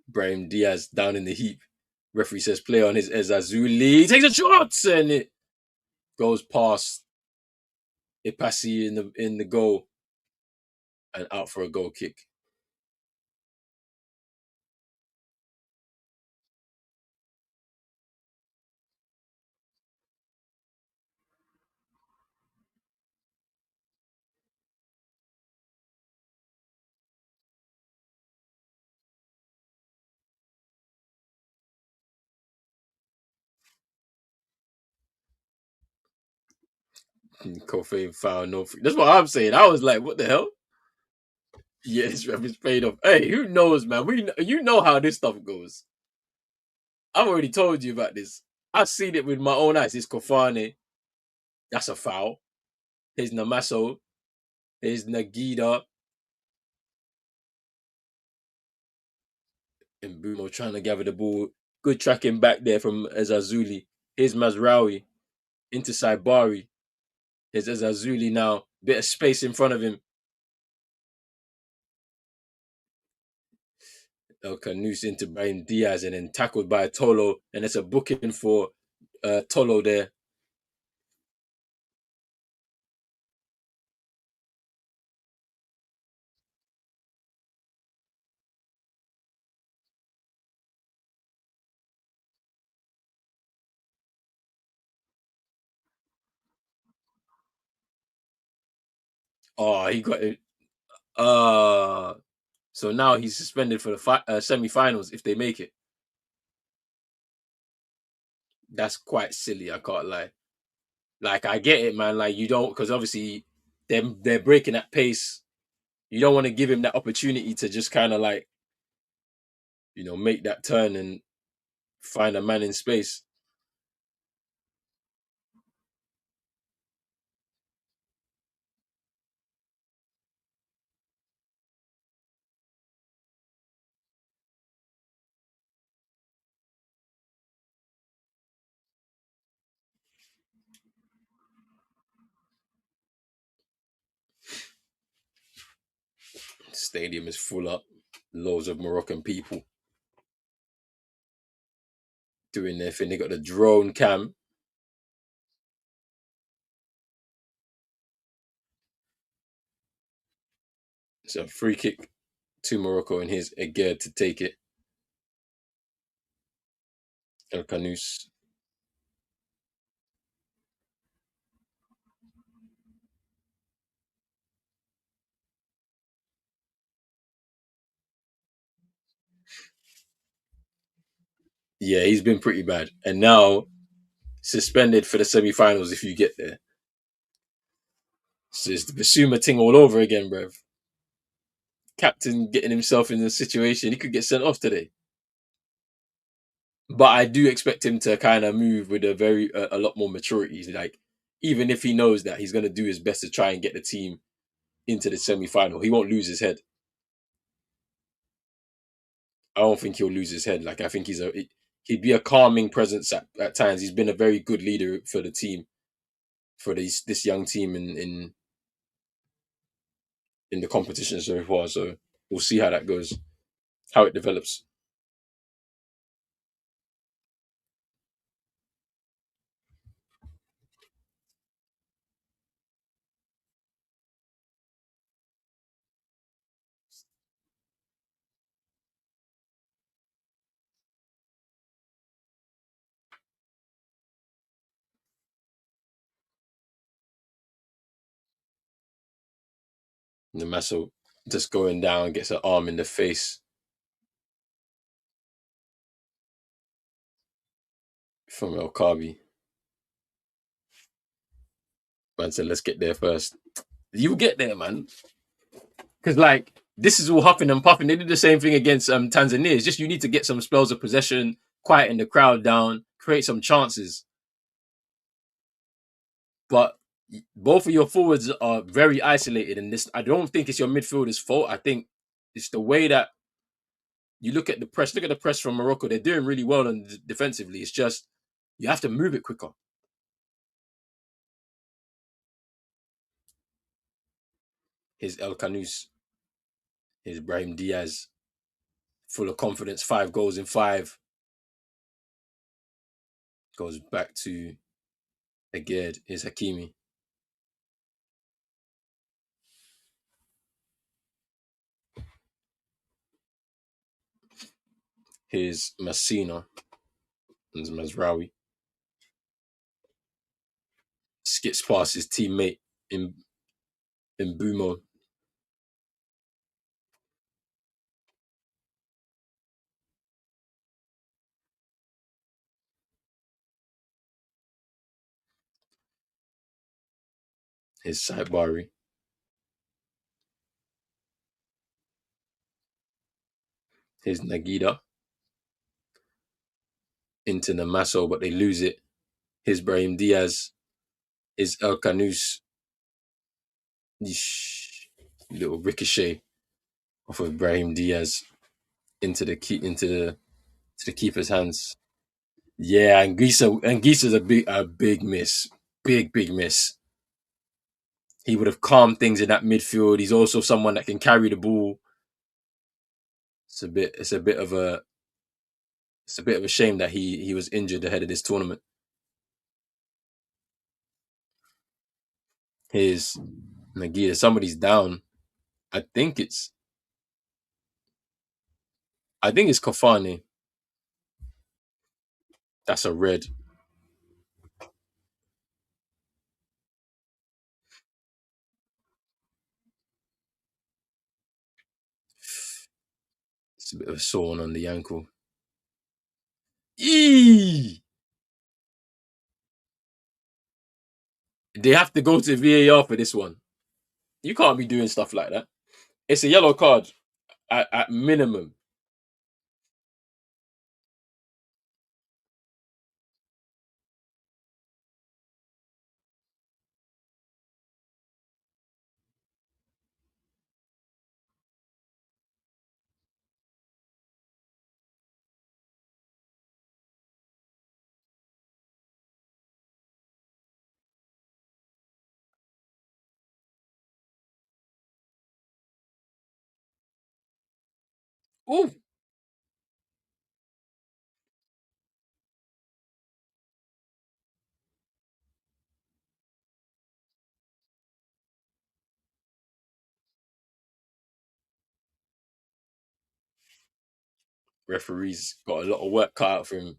Brahim Diaz down in the heap. Referee says play on his Ezazuli. He takes a shot and it goes past Ipasi in the goal and out for a goal kick. Kofi foul, no free. That's what I'm saying. I was like, what the hell? Yes, ref is paid off. Hey, who knows, man? You know how this stuff goes. I've already told you about this. I've seen it with my own eyes. It's Kofane. That's a foul. Here's Namaso. Here's Nagida. And Bumo trying to gather the ball. Good tracking back there from Ezazuli. Here's Mazraoui into Saibari. Here's Ezazuli now. Bit of space in front of him. El Canus into Brian Diaz and then tackled by Tolo. And it's a booking for Tolo there. Oh, he got it. So now he's suspended for the semi-finals if they make it. That's quite silly. I can't lie. Like I get it, man. Like you don't because obviously they're breaking at pace. You don't want to give him that opportunity to just kind of like make that turn and find a man in space. Stadium is full up. Loads of Moroccan people doing their thing. They got the drone cam. It's a free kick to Morocco, and here's Eger to take it. El Canus. Yeah, he's been pretty bad. And now suspended for the semi-finals if you get there. So it's the Basuma thing all over again, bruv. Captain getting himself in a situation he could get sent off today. But I do expect him to kind of move with a lot more maturity. Like even if he knows that he's going to do his best to try and get the team into the semi-final, he won't lose his head. I don't think he'll lose his head. Like I think he'd be a calming presence at times. He's been a very good leader for the team, for this young team in the competition so far. So we'll see how that goes, how it develops. Namaso just going down, gets an arm in the face from El Kabi. Man said, let's get there first. You get there, man. Because, like, this is all huffing and puffing. They did the same thing against Tanzania. It's just you need to get some spells of possession, quieten the crowd down, create some chances. But both of your forwards are very isolated. And this, I don't think it's your midfielder's fault. I think it's the way that you look at the press. Look at the press from Morocco. They're doing really well defensively. It's just you have to move it quicker. His El Canus, his Brahim Diaz, full of confidence. 5 goals in 5. Goes back to again. His Hakimi. His Messina and Mazraoui. Skips past his teammate in Bumo. His Saibari. His Nagida into Namaso, but they lose it. His Brahim Diaz. His El Canus. Little ricochet off of Brahim Diaz into the keeper's hands. Yeah, and Gisa's a big miss. Big miss. He would have calmed things in that midfield. He's also someone that can carry the ball. It's a bit of a shame that he was injured ahead of this tournament. His Nagita, somebody's down. I think it's Kofane. That's a red. It's a bit of a sore one on the ankle. Eee! They have to go to VAR for this one. You can't be doing stuff like that. It's a yellow card at minimum. Ooh, referees got a lot of work cut out for him.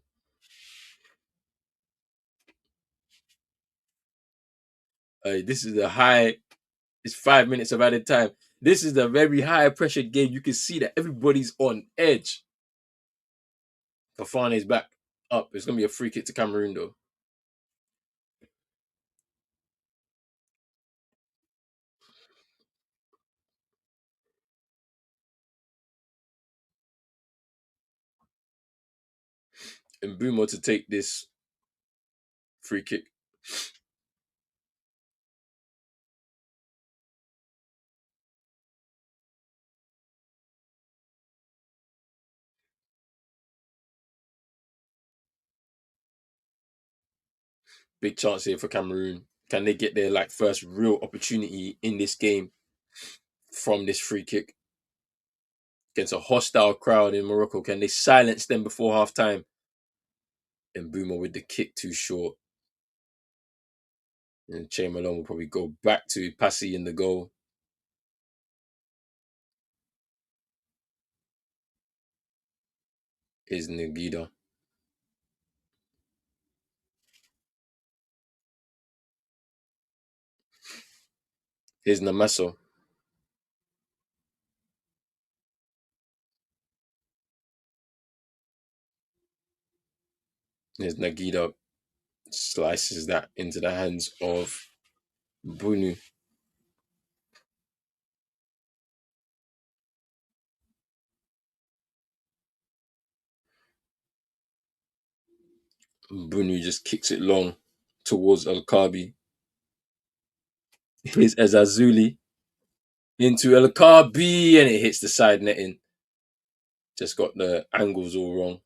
This is a high. It's 5 minutes of added time. This is a very high pressure game. You can see that everybody's on edge. Fafane's back up. It's gonna be a free kick to Cameroon though. And Bumo to take this free kick. Big chance here for Cameroon. Can they get their first real opportunity in this game from this free kick against a hostile crowd in Morocco? Can they silence them before half time? And Boomer with the kick too short. And Chamberlain will probably go back to Passy in the goal. Is Nagida. Here's Namaso. There's Nagida slices that into the hands of Bunu. Bunu just kicks it long towards El Kabi. Here's Ezazuli into El Kabi and it hits the side netting. Just got the angles all wrong.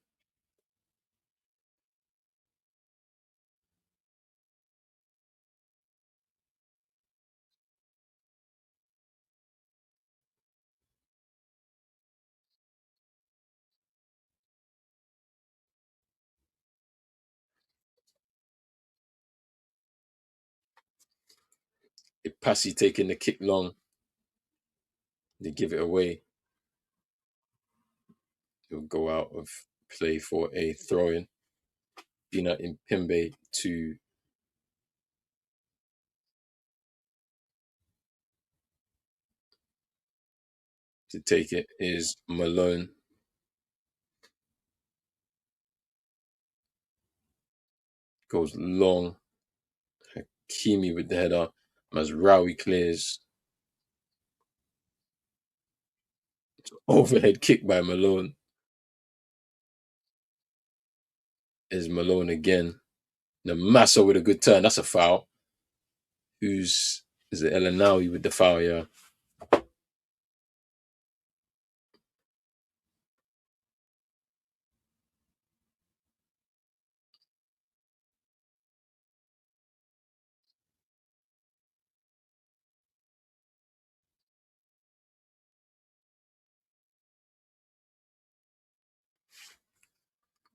Ipasi taking the kick long. They give it away. He'll go out of play for a throw in. Bina Impembe to take it is Malone. Goes long. Hakimi with the header. Mazraoui clears. Overhead kick by Malone. Is Malone again. Namasa with a good turn. That's a foul. Is it Elanawi with the foul? Yeah.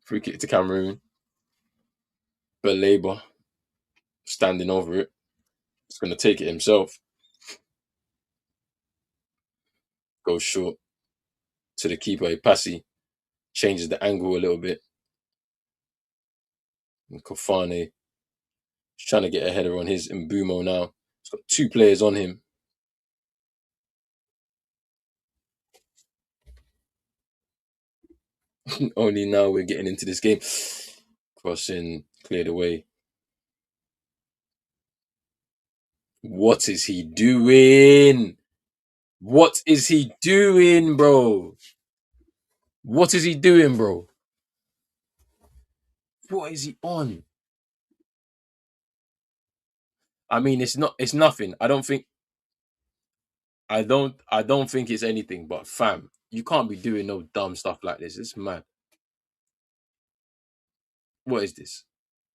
Free kick to Cameroon. Belabor standing over it. He's going to take it himself. Goes short to the keeper. Ipasi changes the angle a little bit. And Kofane is trying to get a header on his Mbumo now. He's got two players on him. Only now we're getting into this game. Crossing, cleared away. What is he doing? What is he doing, bro? What is he doing, bro? What is he on? I mean, it's nothing. I don't think it's anything, but fam, you can't be doing no dumb stuff like this. It's mad. What is this?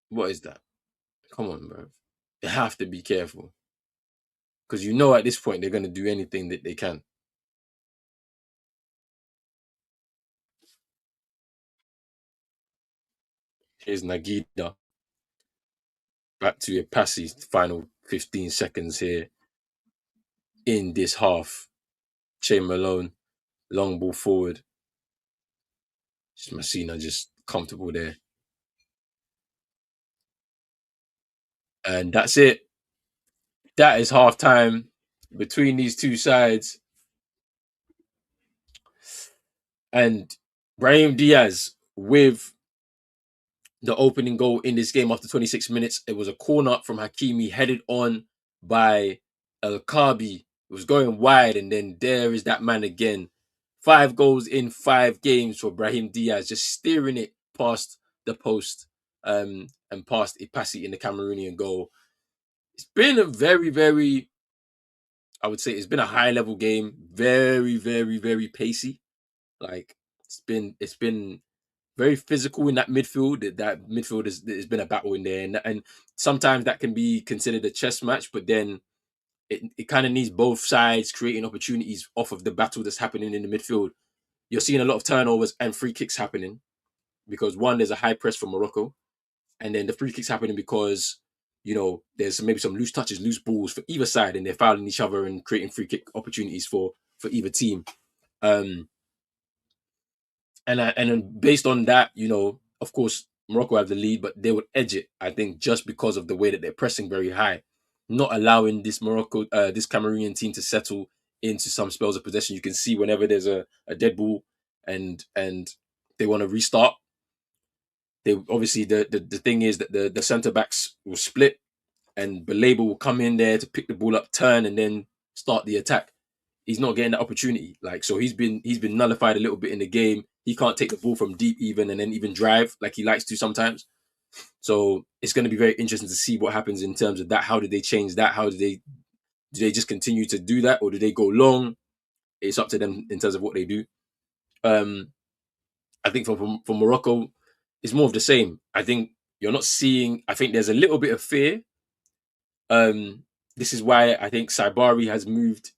What is that? Come on, bro. You have to be careful. Because you know at this point they're gonna do anything that they can. Here's Nagida. Back to your passy final 15 seconds here in this half. Che Malone, long ball forward. Messina just comfortable there. And that's it. That is half time between these two sides. And Brahim Diaz with the opening goal in this game after 26 minutes. It was a corner from Hakimi headed on by El Kabi. It was going wide, and then there is that man again. 5 goals in 5 games for Brahim Diaz, just steering it past the post and past Ipasi in the Cameroonian goal. It's been a very, very, I would say it's been a high level game. Very, very, very pacey. Like it's been very physical in that midfield. That midfield has been a battle in there, and sometimes that can be considered a chess match. But then it kind of needs both sides creating opportunities off of the battle that's happening in the midfield. You're seeing a lot of turnovers and free kicks happening because one, there's a high press from Morocco, and then the free kicks happening because there's maybe some loose touches, loose balls for either side, and they're fouling each other and creating free kick opportunities for either team. Um, and then based on that, of course, Morocco have the lead, but they would edge it, I think, just because of the way that they're pressing very high, not allowing this Cameroonian team to settle into some spells of possession. You can see whenever there's a dead ball and they want to restart, they obviously the thing is that the centre backs will split and Baleba will come in there to pick the ball up, turn, and then start the attack. He's not getting that opportunity. Like so, he's been nullified a little bit in the game. He can't take the ball from deep even, and then even drive like he likes to sometimes. So it's going to be very interesting to see what happens in terms of that. How did they change that? How do they just continue to do that, or do they go long? It's up to them in terms of what they do. Um, I think from Morocco, it's more of the same. I think you're not seeing. I think there's a little bit of fear. This is why I think Saibari has moved.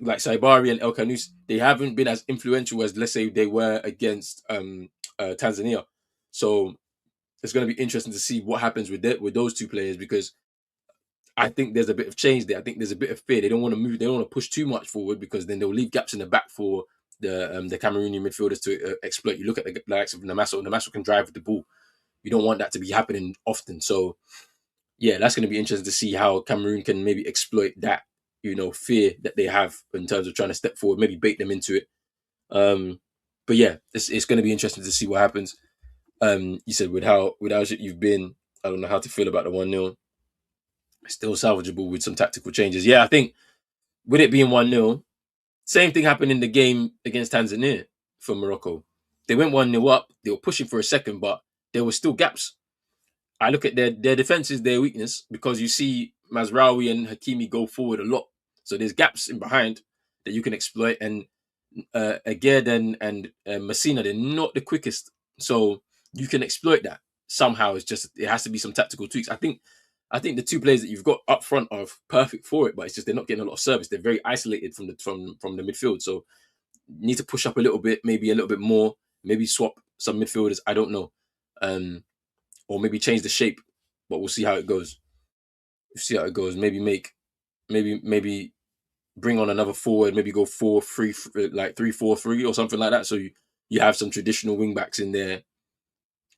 Like Saibari and El Canous, they haven't been as influential as let's say they were against Tanzania. So it's going to be interesting to see what happens with those two players because I think there's a bit of change there. I think there's a bit of fear. They don't want to move. They don't want to push too much forward because then they'll leave gaps in the back for the Cameroonian midfielders to exploit. You look at the likes of Namaso. Namaso can drive with the ball. You don't want that to be happening often. So yeah, that's going to be interesting to see how Cameroon can maybe exploit that fear that they have in terms of trying to step forward, maybe bait them into it. But yeah, it's going to be interesting to see what happens. You said with how you've been, I don't know how to feel about the 1-0. Still salvageable with some tactical changes. Yeah, I think with it being 1-0, same thing happened in the game against Tanzania for Morocco. They went 1-0 up, they were pushing for a second, but there were still gaps. I look at their defense is their weakness because you see Mazraoui and Hakimi go forward a lot. So there's gaps in behind that you can exploit. And Aged and Messina, they're not the quickest. So you can exploit that somehow. It has to be some tactical tweaks. I think the two players that you've got up front are perfect for it, but it's just they're not getting a lot of service. They're very isolated from the midfield. So you need to push up a little bit, maybe a little bit more, maybe swap some midfielders. I don't know. Or maybe change the shape, but we'll see how it goes. We'll see how it goes. Maybe bring on another forward. Maybe go 4-3, like 3-4-3 or something like that. So you have some traditional wing backs in there,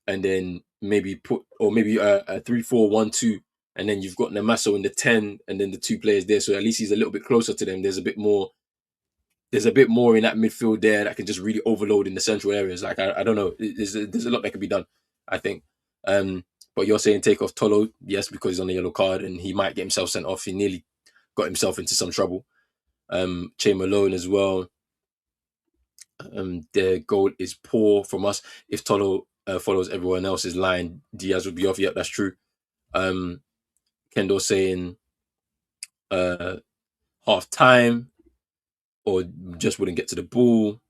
and then maybe put or maybe a 3-4-1-2, and then you've got Namaso in the 10, and then the two players there. So at least he's a little bit closer to them. There's a bit more. There's a bit more in that midfield there that can just really overload in the central areas. Like I don't know. There's a lot that can be done. I think. But you're saying take off Tolo, yes, because he's on the yellow card and he might get himself sent off. He nearly got himself into some trouble. Che Malone as well. Their goal is poor from us. If Tolo follows everyone else's line, Diaz would be off. Yep, that's true. Kendo saying half time or just wouldn't get to the ball.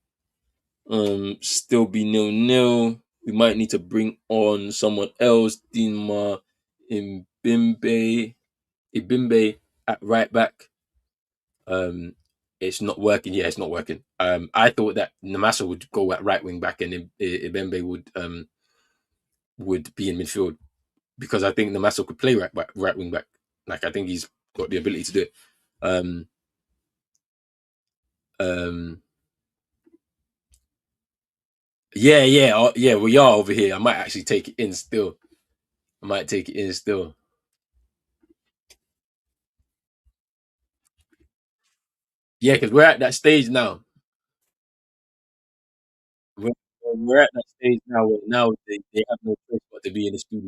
Still be 0-0. We might need to bring on someone else. Dinma Ibimbe at right back. It's not working. Yeah, it's not working. I thought that Namasa would go at right wing back and Ibembe would be in midfield because I think Namasa could play right wing back. Like I think he's got the ability to do it. Um, um, yeah. We are over here. I might actually take it in still. I might take it in still. Yeah, because we're at that stage now. We're, we're at that stage now where now they have no choice but to be in the studio,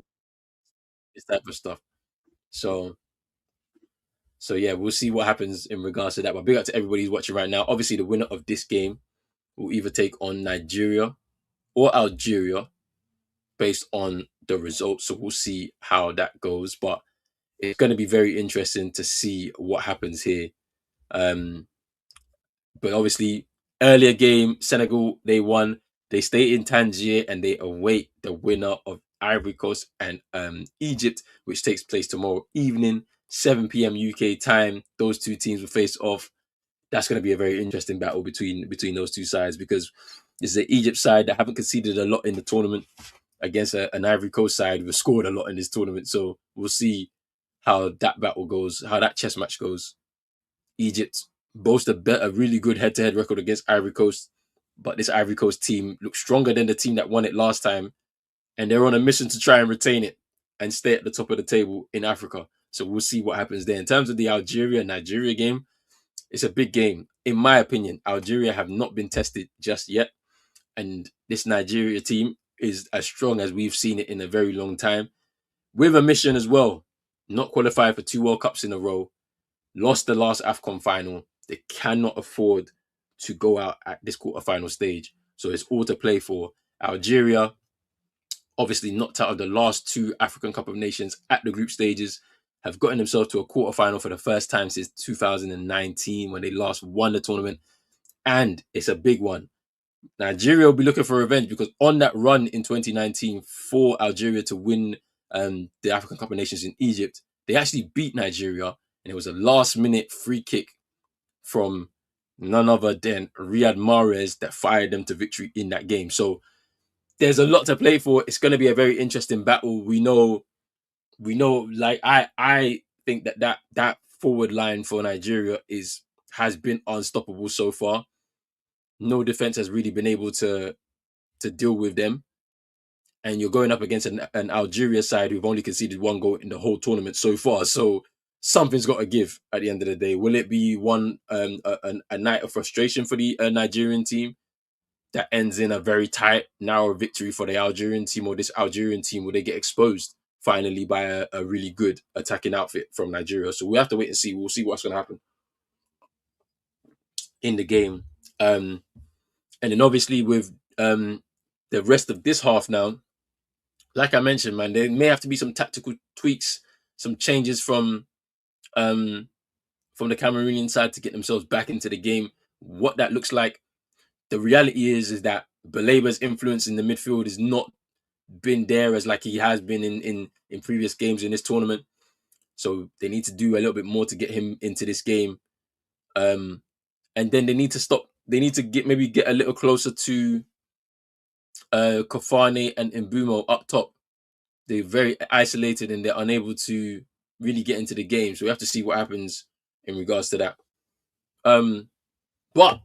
this type of stuff. So so yeah, we'll see what happens in regards to that. But big up to everybody who's watching right now. Obviously, the winner of this game will either take on Nigeria or Algeria based on the results. So we'll see how that goes. But it's going to be very interesting to see what happens here. Um, But obviously, earlier game, Senegal, they won. They stay in Tangier and they await the winner of Ivory Coast and Egypt, which takes place tomorrow evening, 7 p.m. UK time. Those two teams will face off. That's going to be a very interesting battle between those two sides because this is the Egypt side that haven't conceded a lot in the tournament against an Ivory Coast side who've scored a lot in this tournament. So we'll see how that battle goes, how that chess match goes. Egypt boast a really good head-to-head record against Ivory Coast, but this Ivory Coast team looks stronger than the team that won it last time, and they're on a mission to try and retain it and stay at the top of the table in Africa. So we'll see what happens there. In terms of the Algeria-Nigeria game, it's a big game. In my opinion, Algeria have not been tested just yet, and this Nigeria team, is as strong as we've seen it in a very long time. With a mission as well, not qualified for 2 World Cups in a row, lost the last Afcon final. They cannot afford to go out at this quarterfinal stage. So it's all to play for. Algeria, obviously knocked out of the last 2 African Cup of Nations at the group stages, have gotten themselves to a quarterfinal for the first time since 2019 when they last won the tournament. And it's a big one. Nigeria will be looking for revenge because on that run in 2019 for Algeria to win the African Cup of Nations in Egypt, they actually beat Nigeria, and it was a last-minute free kick from none other than Riyad Mahrez that fired them to victory in that game. So there's a lot to play for. It's going to be a very interesting battle. We know. Like I think that forward line for Nigeria has been unstoppable so far. No defense has really been able to deal with them. And you're going up against an Algeria side who've only conceded 1 goal in the whole tournament so far. So something's got to give at the end of the day. Will it be a night of frustration for the Nigerian team that ends in a very tight, narrow victory for the Algerian team, or this Algerian team, will they get exposed finally by a really good attacking outfit from Nigeria? So we have to wait and see. We'll see what's going to happen in the game. And then obviously with the rest of this half now, like I mentioned, man, there may have to be some tactical tweaks, some changes from the Cameroonian side to get themselves back into the game. What that looks like, the reality is that Balaba's influence in the midfield has not been there as like he has been in previous games in this tournament. So they need to do a little bit more to get him into this game. And then they need to stop. They need to get a little closer to Kofane and Mbumo up top. They're very isolated and they're unable to really get into the game. So we have to see what happens in regards to that. But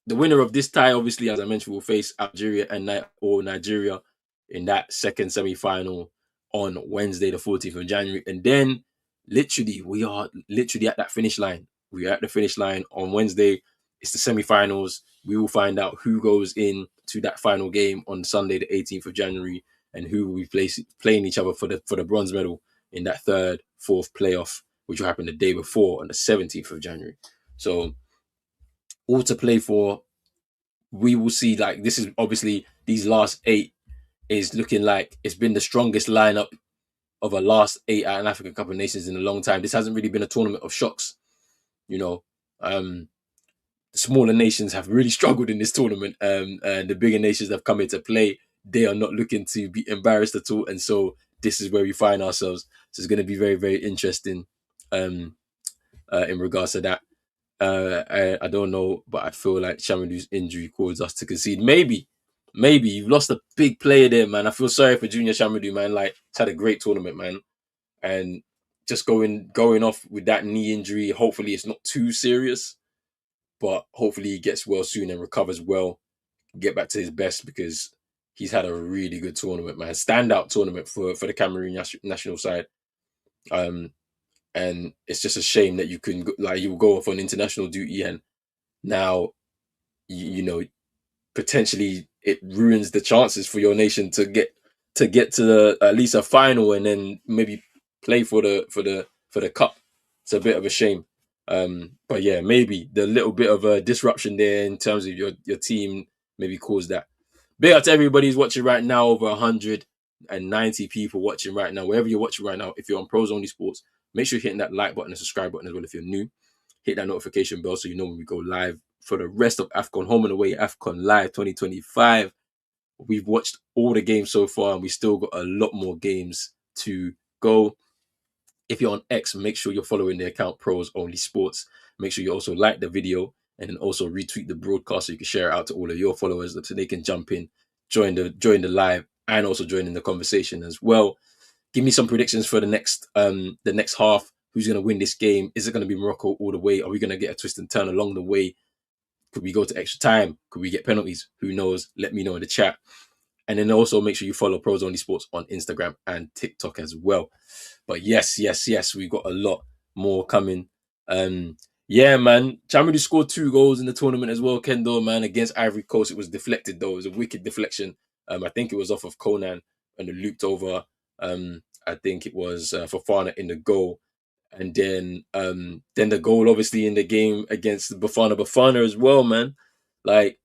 the winner of this tie, obviously, as I mentioned, will face Algeria or Nigeria in that second semi-final on Wednesday, the 14th of January. And then we are literally at that finish line. We are at the finish line on Wednesday. It's the semi-finals. We will find out who goes in to that final game on Sunday, the 18th of January, and who will be playing each other for the bronze medal in that third, fourth playoff, which will happen the day before on the 17th of January. So all to play for. We will see. Like, this is obviously, these last 8 is looking like it's been the strongest lineup of a last 8 at an African Cup of Nations in a long time. This hasn't really been a tournament of shocks. The smaller nations have really struggled in this tournament, and the bigger nations that have come into play, they are not looking to be embarrassed at all. And so this is where we find ourselves. So it's going to be very, very interesting in regards to that. I don't know, but I feel like Chamadou's injury caused us to concede. Maybe you've lost a big player there, man. I feel sorry for Junior Chamadou, man. Like, he's had a great tournament, man, and just going off with that knee injury. Hopefully, it's not too serious, but hopefully he gets well soon and recovers well, get back to his best, because he's had a really good tournament, man. Standout tournament for the Cameroon national side. And it's just a shame that you will go off on international duty, and now potentially it ruins the chances for your nation to get to at least a final, and then maybe play for the cup. It's a bit of a shame. But yeah, maybe the little bit of a disruption there in terms of your team maybe caused that. Big up to everybody who's watching right now. Over 190 people watching right now. Wherever you're watching right now, if you're on Pros Only Sports, make sure you're hitting that like button and subscribe button as well if you're new. Hit that notification bell so you know when we go live for the rest of Afcon, home and away Afcon Live 2025. We've watched all the games so far, and we still got a lot more games to go. If you're on X, make sure you're following the account Pros Only Sports. Make sure you also like the video and then also retweet the broadcast so you can share it out to all of your followers so they can jump in, join the live, and also join in the conversation as well. Give me some predictions for the next half. Who's going to win this game? Is it going to be Morocco all the way? Are we going to get a twist and turn along the way? Could we go to extra time? Could we get penalties? Who knows? Let me know in the chat. And then also make sure you follow Pros Only Sports on Instagram and TikTok as well. But yes, we've got a lot more coming. Yeah, man. Chamadou scored 2 goals in the tournament as well, Kendo, man, against Ivory Coast. It was deflected, though. It was a wicked deflection. I think it was off of Conan and it looped over. I think it was Fofana in the goal, and then the goal obviously in the game against Bafana as well, man. Like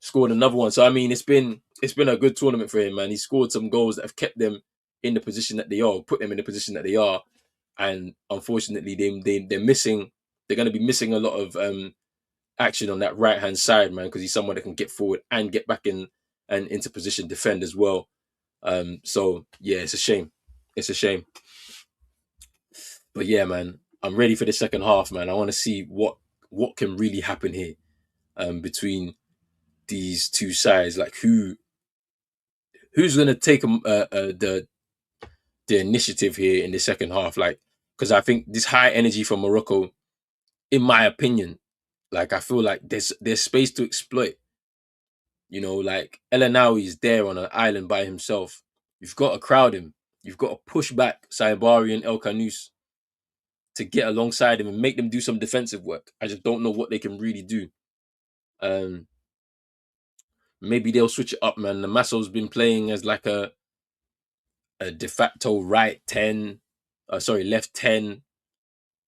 scored another one. So I mean, it's been a good tournament for him, man. He scored some goals that have kept them in the position that they are, put them in the position that they are, and unfortunately, they're missing. They're going to be missing a lot of action on that right hand side, man, because he's someone that can get forward and get back in and into position, defend as well. So yeah, it's a shame. It's a shame. But yeah, man, I'm ready for the second half, man. I want to see what can really happen here between these two sides. Like who's gonna take the initiative here in the second half? Like, because I think this high energy from Morocco, in my opinion, like I feel like there's space to exploit. You know, like El Enawi is there on an island by himself. You've got to crowd him. You've got to push back Saibari and El Kanous to get alongside him and make them do some defensive work. I just don't know what they can really do. Um, Maybe they'll switch it up, man. The Masso's been playing as like a de facto right 10, left 10,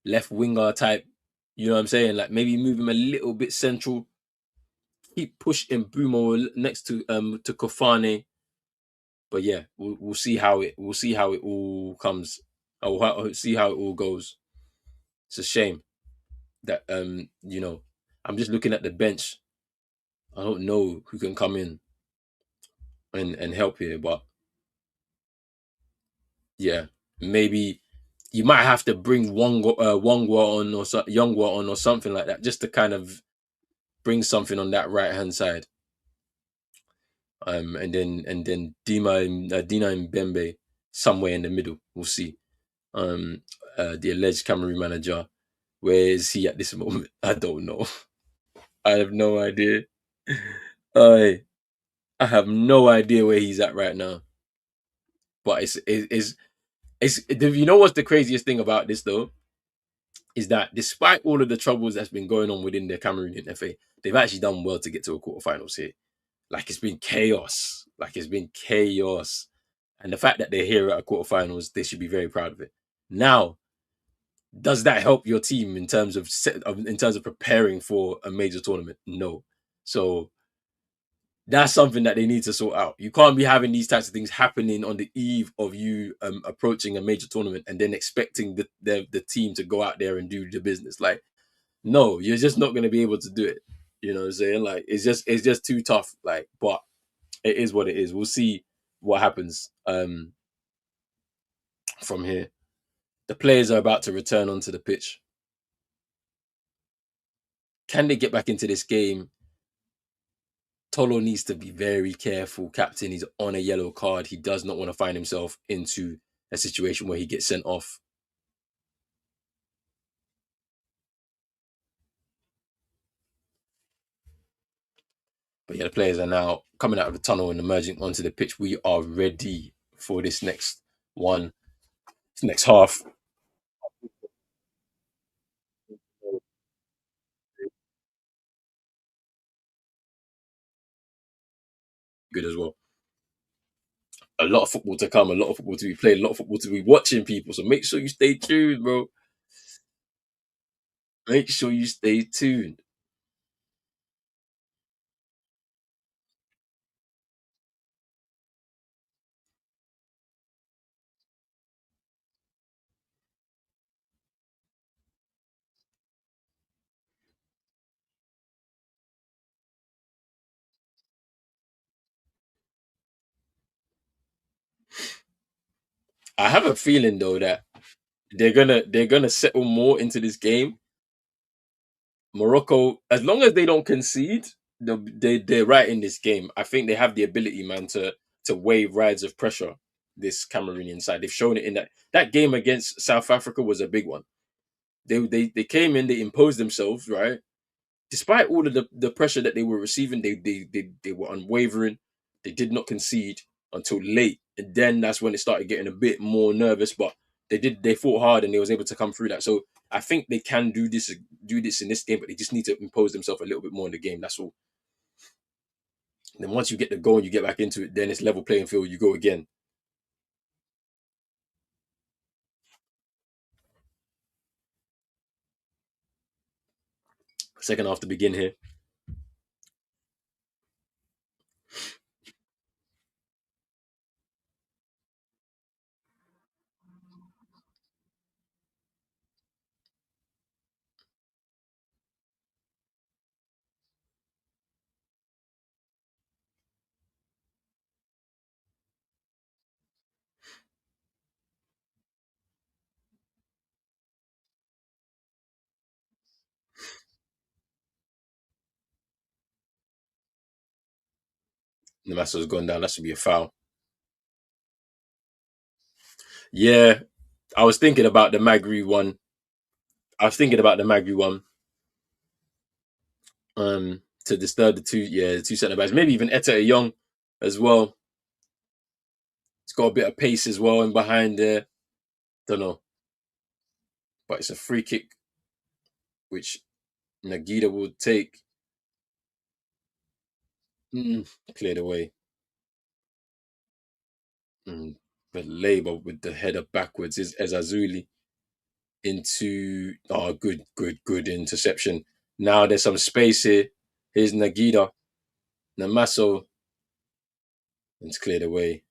left winger type. You know what I'm saying? Like maybe move him a little bit central. Keep pushing Bumo next to Kofane. But yeah, we'll see how it all comes. I'll see how it all goes. It's a shame that I'm just looking at the bench. I don't know who can come in and help here, but yeah, maybe you might have to bring Wongwa on or Youngwa on or something like that, just to kind of bring something on that right hand side. And then Dina and Bembe somewhere in the middle. We'll see. The alleged Cameroon manager, where is he at this moment? I don't know. I have no idea. I I have no idea where he's at right now. But it's you know what's the craziest thing about this though is that despite all of the troubles that's been going on within the Cameroonian FA, they've actually done well to get to a quarterfinals here. Like it's been chaos. Like it's been chaos. And the fact that they're here at a quarterfinals, they should be very proud of it. Now, does that help your team in terms of preparing for a major tournament? No. So that's something that they need to sort out. You can't be having these types of things happening on the eve of you approaching a major tournament and then expecting the team to go out there and do the business. Like, no, you're just not going to be able to do it. You know what I'm saying? Like, it's just too tough. Like, but it is what it is. We'll see what happens from here. The players are about to return onto the pitch. Can they get back into this game? Tolo needs to be very careful, captain. He's on a yellow card. He does not want to find himself into a situation where he gets sent off. But yeah, the players are now coming out of the tunnel and emerging onto the pitch. We are ready for this next one, this next half. Good as well. A lot of football to come, a lot of football to be played, a lot of football to be watching, people. So make sure you stay tuned, bro. Make sure you stay tuned. I have a feeling though that they're gonna settle more into this game. Morocco, as long as they don't concede, they're right in this game. I think they have the ability, man, to wave rides of pressure. This Cameroonian side, they've shown it in that game against South Africa was a big one. They came in, they imposed themselves, right? Despite all of the pressure that they were receiving, they were unwavering. They did not concede until late, and then that's when it started getting a bit more nervous. But they fought hard and they was able to come through that. So I think they can do this in this game, but they just need to impose themselves a little bit more in the game. That's all. Then once you get the goal and you get back into it, then it's level playing field. You go again. Second half to begin here. The Masso's gone down. That should be a foul. Yeah, I was thinking about the Magri one. I was thinking about the Magri one. To disturb the two centre backs, maybe even Etta Young as well. It's got a bit of pace as well in behind there. Don't know, but it's a free kick which Nagida will take. Cleared away. But Labour with the header backwards is Ezazuli into good interception. Now there's some space here. Here's Nagida. Namaso. It's cleared away.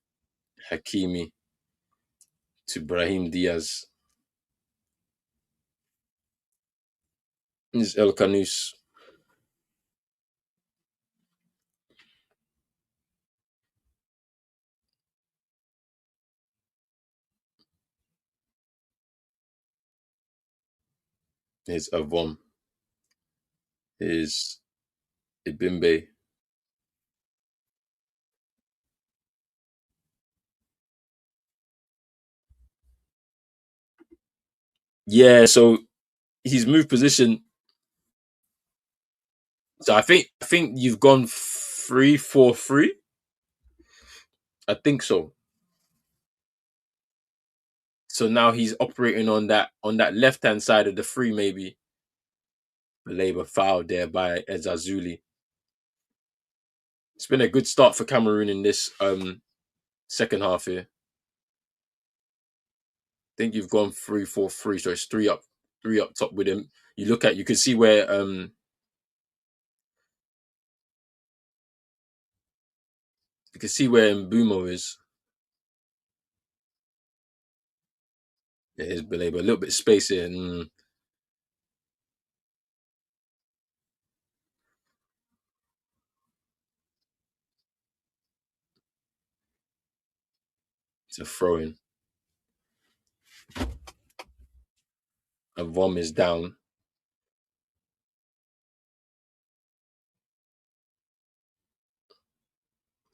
Hakimi to Brahim Diaz. This is El Canus. Here's Avom. Here's Ibimbe. Yeah, so he's moved position. So I think you've gone 3-4-3. I think so. So now he's operating on that left hand side of the three, maybe. Labour fouled there by Ezazuli. It's been a good start for Cameroon in this second half here. I think you've gone 3-4-3, so it's three up top with him. You can see where you can see where Mbumo is. Yeah, here's Belay, a little bit of space here. It's a throw in. A Vom is down.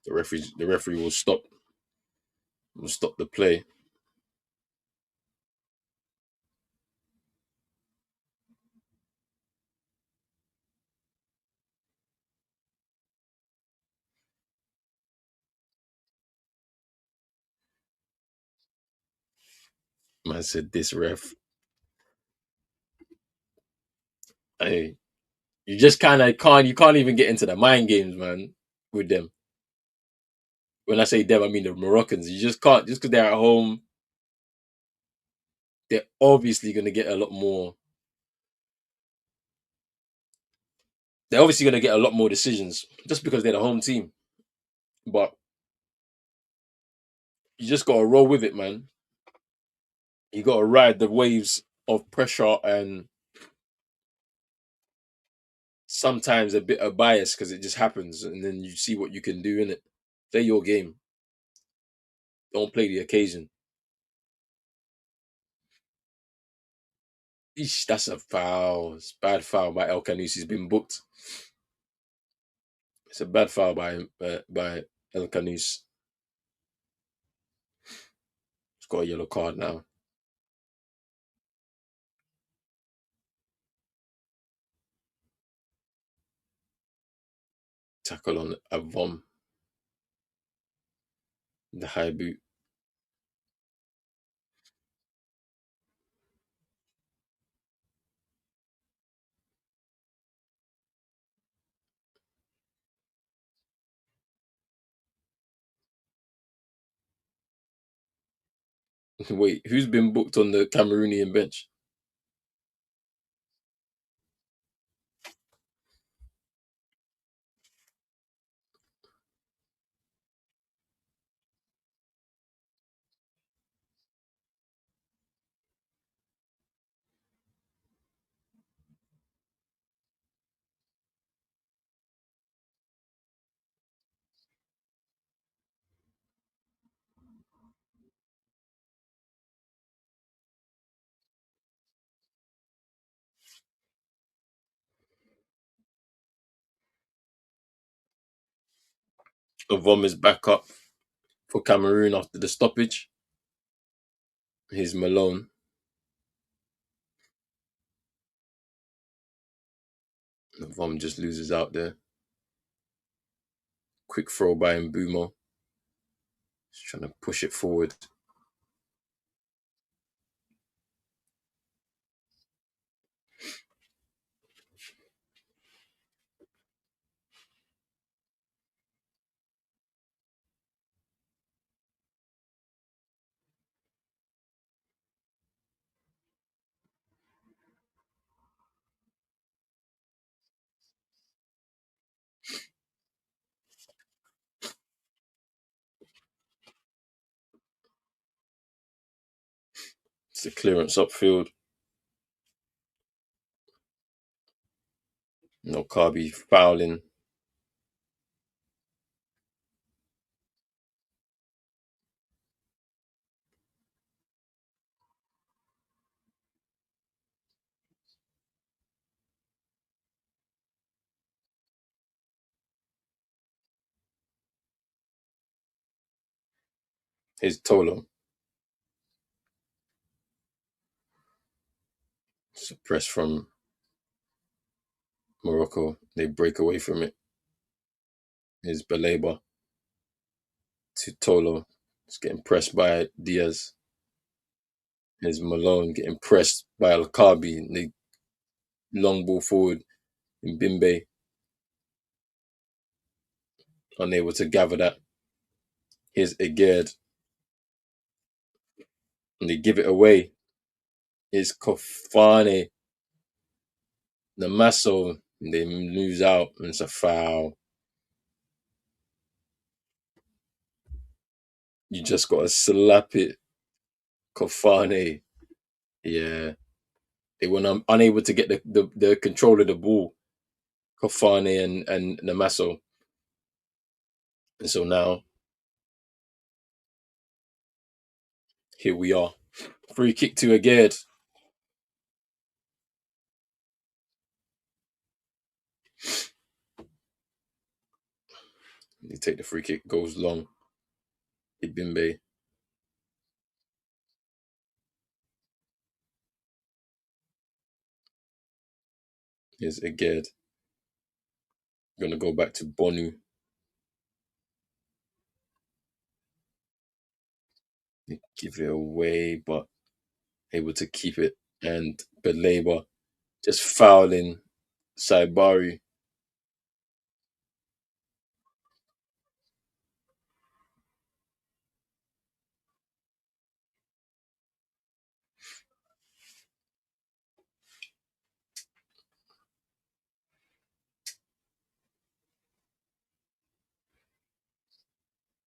The referee will stop the play. Man said this ref. Hey, you just kind of can't even get into the mind games, man, with them. When I say them, I mean the Moroccans. You just can't, just because they're at home, they're obviously going to get a lot more. They're obviously going to get a lot more decisions just because they're the home team. But you just got to roll with it, man. You got to ride the waves of pressure and sometimes a bit of bias because it just happens, and then you see what you can do in it. Play your game. Don't play the occasion. Eesh, that's a foul. It's a bad foul by El Canus. He's been booked. It's a bad foul by El Canus. He's got a yellow card now. Tackle on Avom. The high boot. Wait, who's been booked on the Cameroonian bench? Avom is back up for Cameroon after the stoppage. Here's Malone. Avom just loses out there. Quick throw by Mbumo. He's trying to push it forward. It's a clearance upfield. No Carby fouling. Here's Tolo. Suppressed from Morocco. They break away from it. Here's Baleba to Tolo. It's getting pressed by Diaz. Here's Malone getting pressed by Al-Kabi. They long ball forward in Bimbe. Unable to gather that. Here's Eged. And they give it away. Here's Kofane. Namaso. And they lose out. And it's a foul. You just got to slap it. Kofane. Yeah. They were unable to get the control of the ball. Kofane and Namaso. And so now, here we are. Free kick to Aged. They take the free kick, goes long. Ibimbe. Here's Aged. Gonna go back to Bonu. They give it away, but able to keep it. And Beleba just fouling Saibari.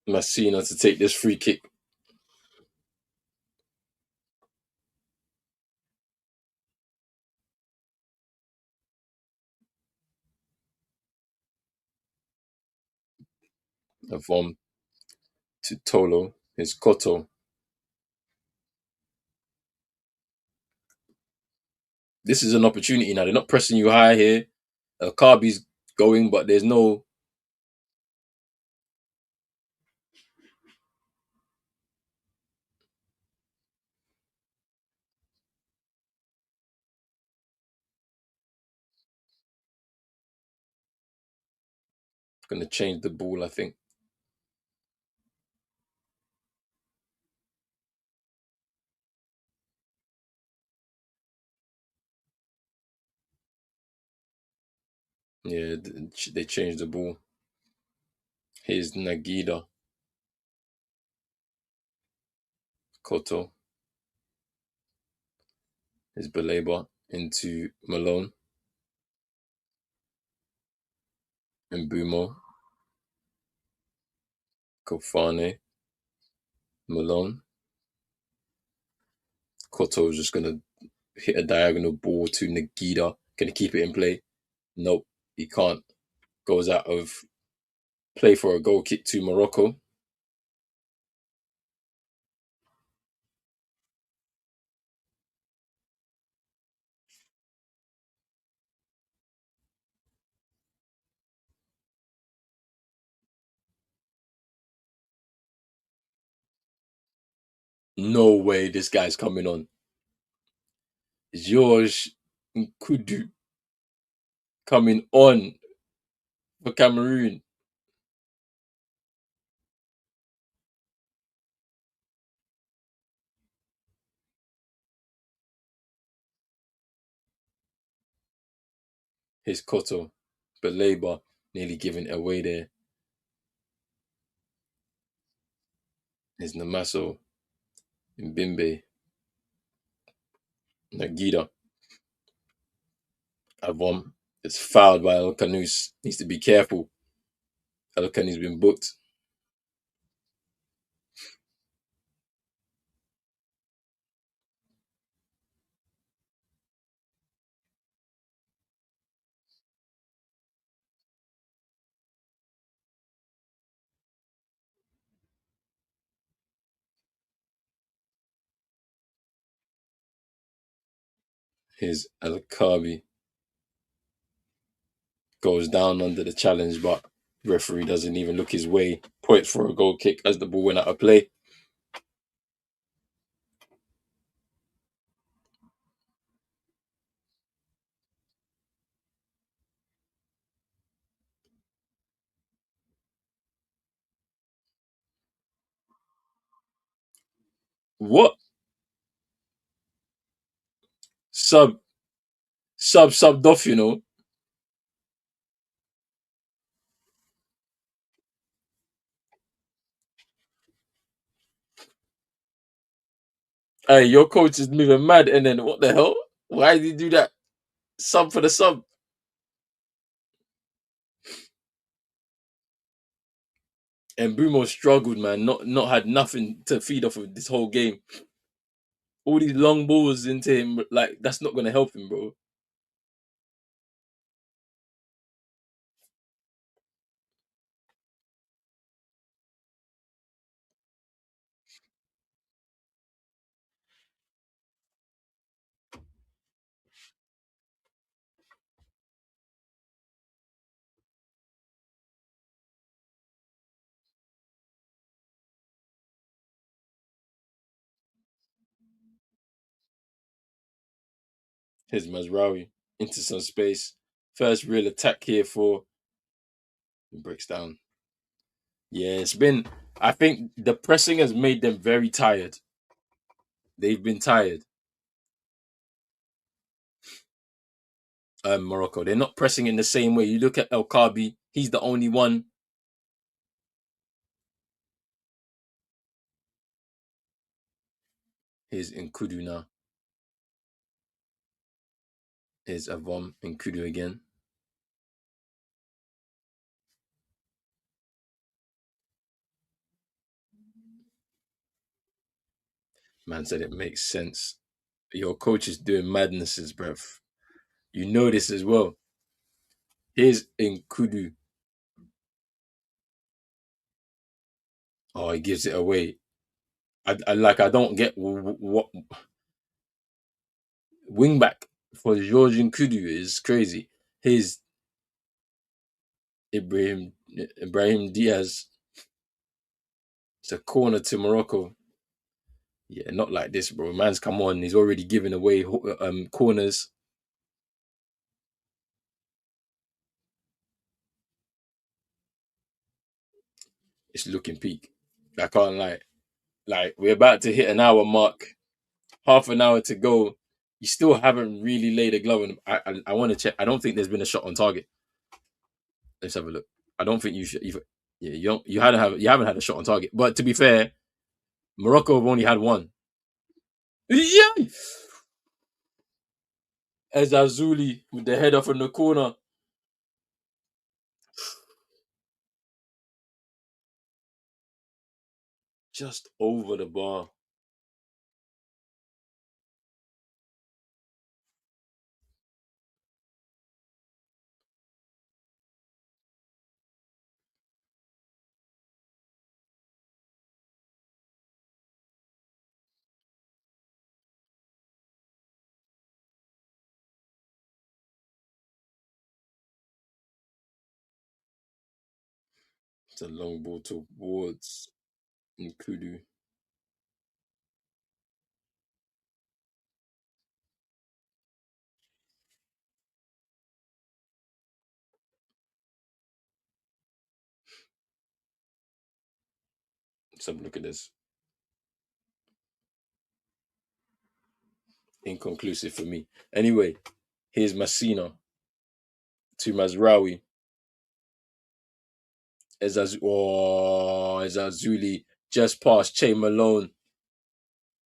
Massina to take this free kick. Avom to Tolo. Here's Koto. This is an opportunity now. They're not pressing you high here. Kabi's going, but there's no. Gonna change the ball, I think. Yeah, they changed the ball. Here's Nagida. Koto. His Baleba into Malone and Bumo, Kofane, Malone. Koto's just gonna hit a diagonal ball to Nagida. Gonna keep it in play. Nope, he can't. Goes out of play for a goal kick to Morocco. No way this guy's coming on. George Nkudu coming on for Cameroon. His Koto, Baleba nearly giving it away there. His Namaso, Mbimbe, Nagida, Avom. It's fouled by El Canus. Needs to be careful. El Canus been booked. His El Kabi goes down under the challenge, but referee doesn't even look his way. Points for a goal kick as the ball went out of play. What? Sub, subbed off, you know. Hey, your coach is moving mad, and then what the hell? Why did he do that? Sub for the sub. And Brumo struggled, man. Not had nothing to feed off of this whole game. All these long balls into him, like that's not gonna help him, bro. Here's Mazraoui into some space. First real attack here for breaks down. Yeah, it's been. I think the pressing has made them very tired. They've been tired. Morocco. They're not pressing in the same way. You look at El Kabi. He's the only one. Here's Nkudu now. Here's Avom Nkudu again. Man said it makes sense. Your coach is doing madnesses, bruv. You know this as well. Here's Nkudu. Oh, he gives it away. I don't get what wingback for George Nkudu is crazy. Here's Ibrahim Diaz. It's a corner to Morocco. Yeah, not like this, bro. Man's come on. He's already giving away corners. It's looking peak. I can't lie. Like we're about to hit an hour mark. Half an hour to go. You still haven't really laid a glove on. I want to check. I don't think there's been a shot on target. Let's have a look. I don't think you should. Yeah, you haven't had a shot on target. But to be fair, Morocco have only had one. Yeah. Ezazuli with the header from the corner. Just over the bar. It's a long ball towards Nkudu. Let's have a look at this. Inconclusive for me. Anyway, here's Messina to Mazraoui. Ezazuli just past Che Malone.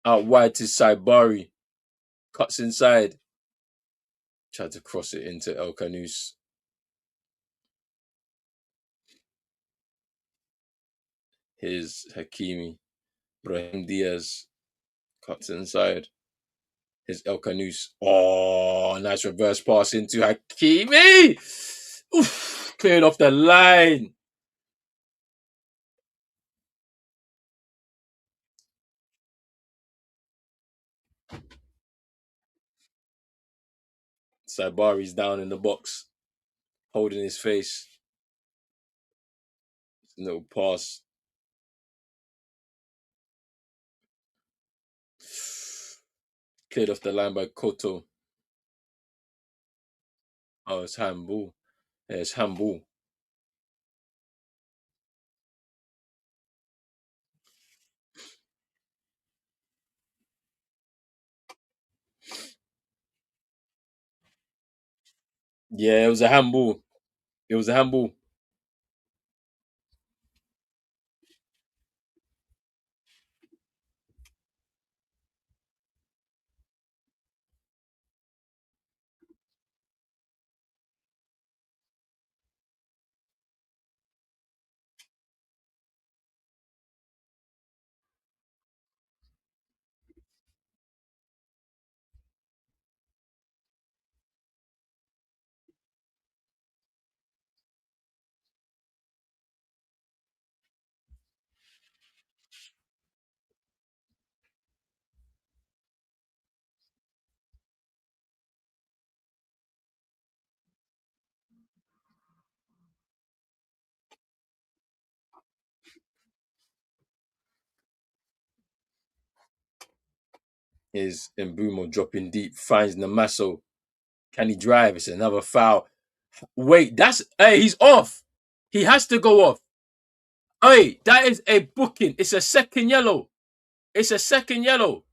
Out wide to Saibari. Cuts inside. Tried to cross it into El Canus. Here's Hakimi. Brahim Diaz. Cuts inside. Here's El Canus. Oh, nice reverse pass into Hakimi. Oof, cleared off the line. Saibari's down in the box, holding his face. Little pass. Cleared off the line by Koto. Oh, it's handball. Yeah, it's handball. Yeah, it was a handball. It was a handball. Is Mbumo dropping deep, finds Namaso. Can he drive? It's another foul. Wait, he's off. He has to go off. Hey, that is a booking. It's a second yellow. It's a second yellow.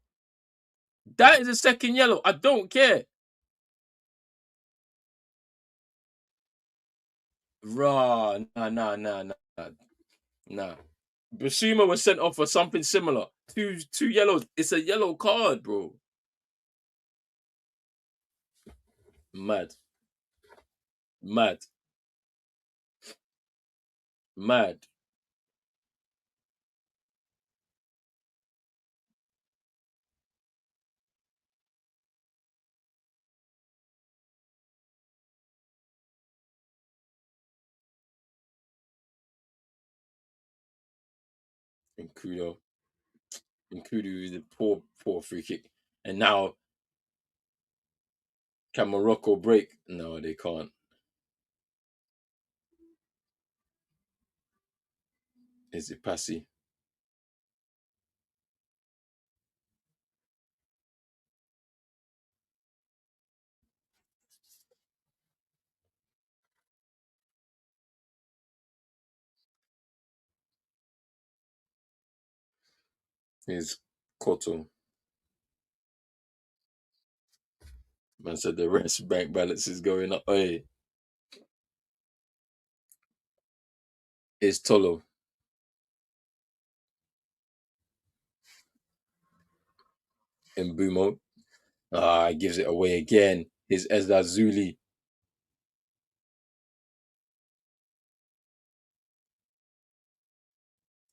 That is a second yellow. I don't care. Raw. Nah. Basuma was sent off for something similar. Two yellows. It's a yellow card, bro. Mad. Mad. Mad. And Kudo. And Kudu is a poor free kick. And now, can Morocco break? No, they can't. Is it Passy? Is Koto? Man said the rest bank balance is going up. Hey, is Tolo? In Bumo. Ah, he gives it away again. His Ezazuli.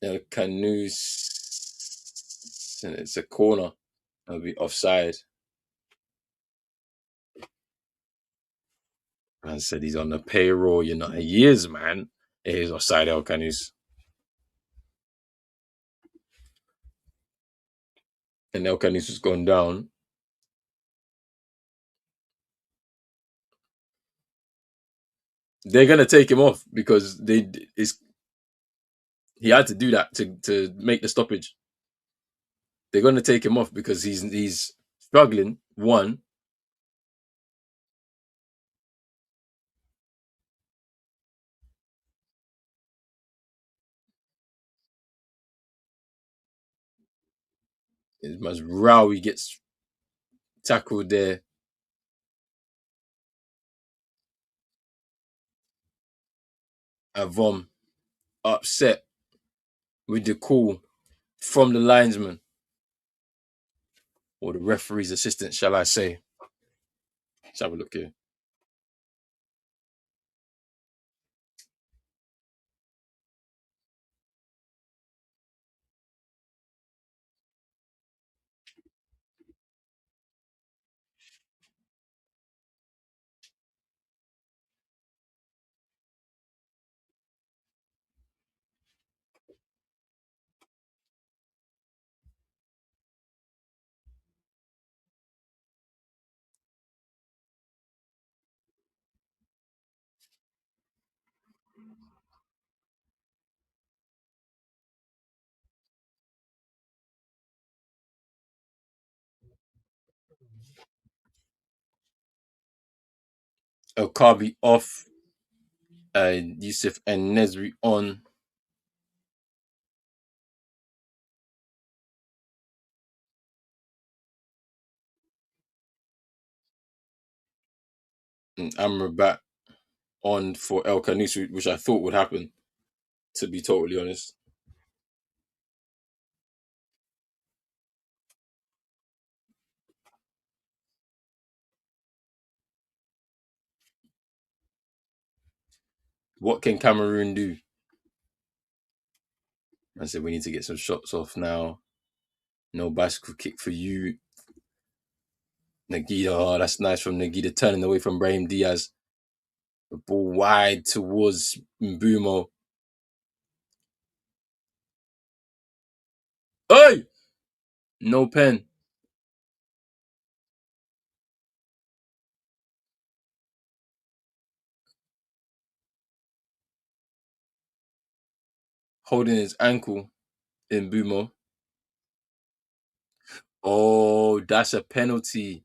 El Canus. And it's a corner. It'll be offside. Man said he's on the payroll, you know. He is, man. It is offside, El Canus. And El Canus has gone down. They're gonna take him off because he had to do that to make the stoppage. They're gonna take him off because he's struggling. One, as much Rowie gets tackled there. Avom upset with the call from the linesman or the referee's assistant, shall I say. Let's have a look here. El Kabi off, Yusuf and Nesri on. And Amrabat on for El Canus, which I thought would happen, to be totally honest. What can Cameroon do? I said we need to get some shots off now. No bicycle kick for you. Nagida, oh, that's nice from Nagida, turning away from Brahim Diaz. The ball wide towards Mbumo. Hey! No pen. Holding his ankle in Mbumo. Oh, that's a penalty.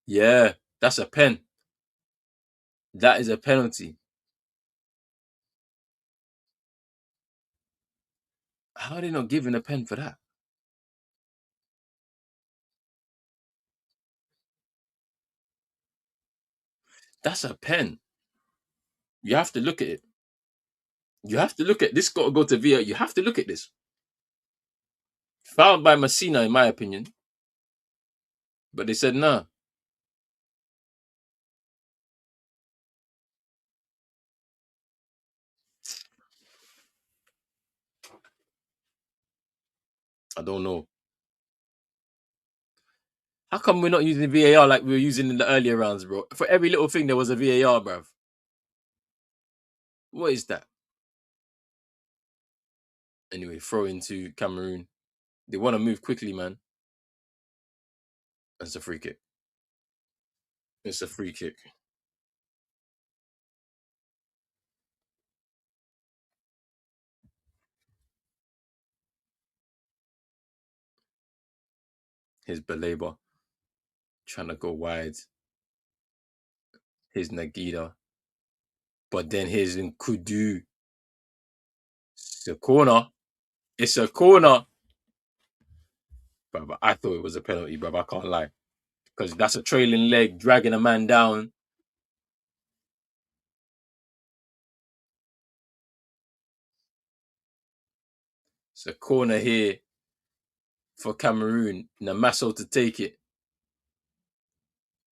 Yeah, that's a pen. That is a penalty. How are they not giving a pen for that? That's a pen. You have to look at it. You have to look at this. Got to go to VAR. You have to look at this. Fouled by Messina, in my opinion. But they said nah. I don't know. How come we're not using VAR like we were using in the earlier rounds, bro? For every little thing, there was a VAR, bruv. What is that? Anyway, throw into Cameroon. They want to move quickly, man. That's a free kick. It's a free kick. Here's Baleba trying to go wide. Here's Nagida. But then here's Nkudu. It's a corner. It's a corner. But I thought it was a penalty, bruv. I can't lie. Because that's a trailing leg, dragging a man down. It's a corner here for Cameroon. Namaso to take it.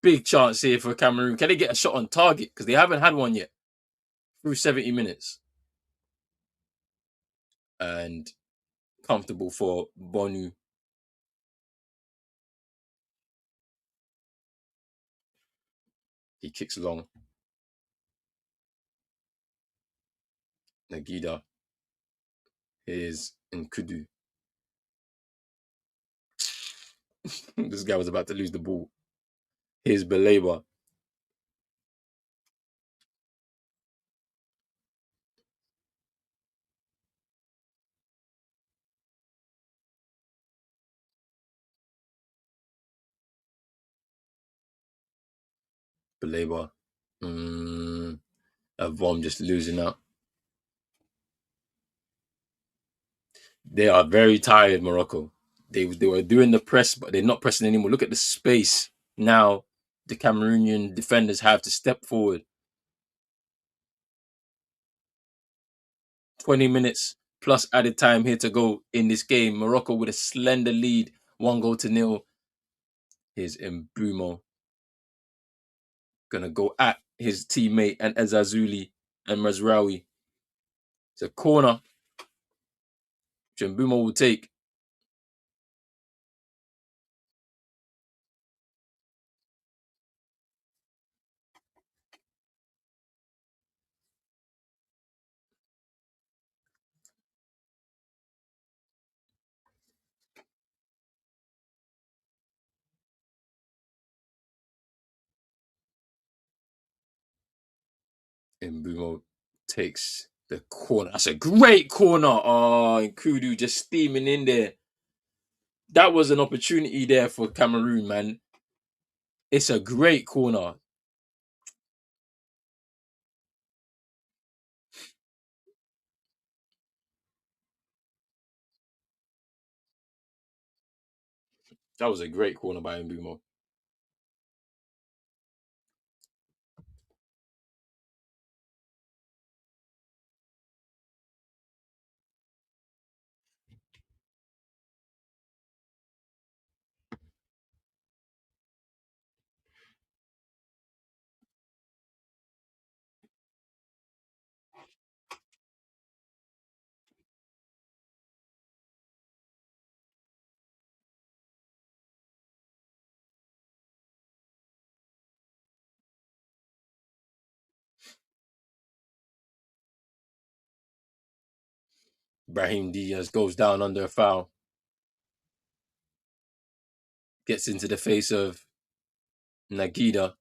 Big chance here for Cameroon. Can they get a shot on target? Because they haven't had one yet through 70 minutes. And comfortable for Bonu. He kicks long. Nagida. Here's Nkudu. This guy was about to lose the ball. Here's Beleba. Beleba. Avom just losing out. They are very tired, Morocco. They were doing the press, but they're not pressing anymore. Look at the space now the Cameroonian defenders have to step forward. 20 minutes plus added time here to go in this game. Morocco with a slender lead, 1-0. Here's Mbumo. Gonna go at his teammate and Ezazuli and Mazraoui. It's a corner which Mbumo will take. Mbumo takes the corner. That's a great corner. Oh, Nkudu just steaming in there. That was an opportunity there for Cameroon, man. It's a great corner. That was a great corner by Mbumo. Brahim Diaz goes down under a foul. Gets into the face of Nagida.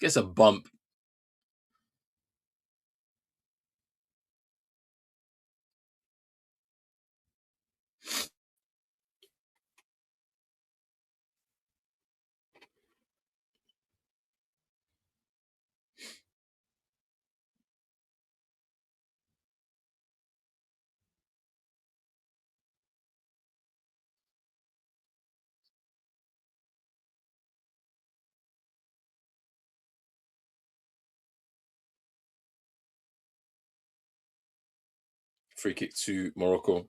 Gets a bump. Free kick to Morocco.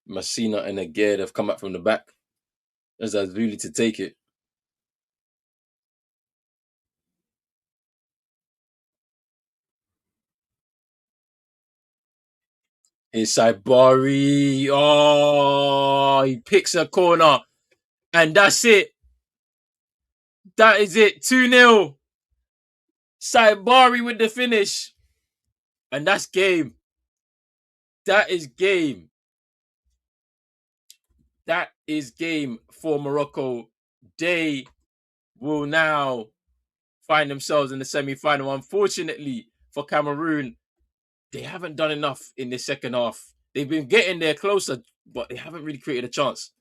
Messina and Aguerd have come back from the back. As really to take it. Here's Saibari. Oh, he picks a corner. And that's it. That is it. 2-0. Saibari with the finish. And that's game. That is game. That is game for Morocco. They will now find themselves in the semi-final. Unfortunately for Cameroon, they haven't done enough in the second half. They've been getting there closer, but they haven't really created a chance.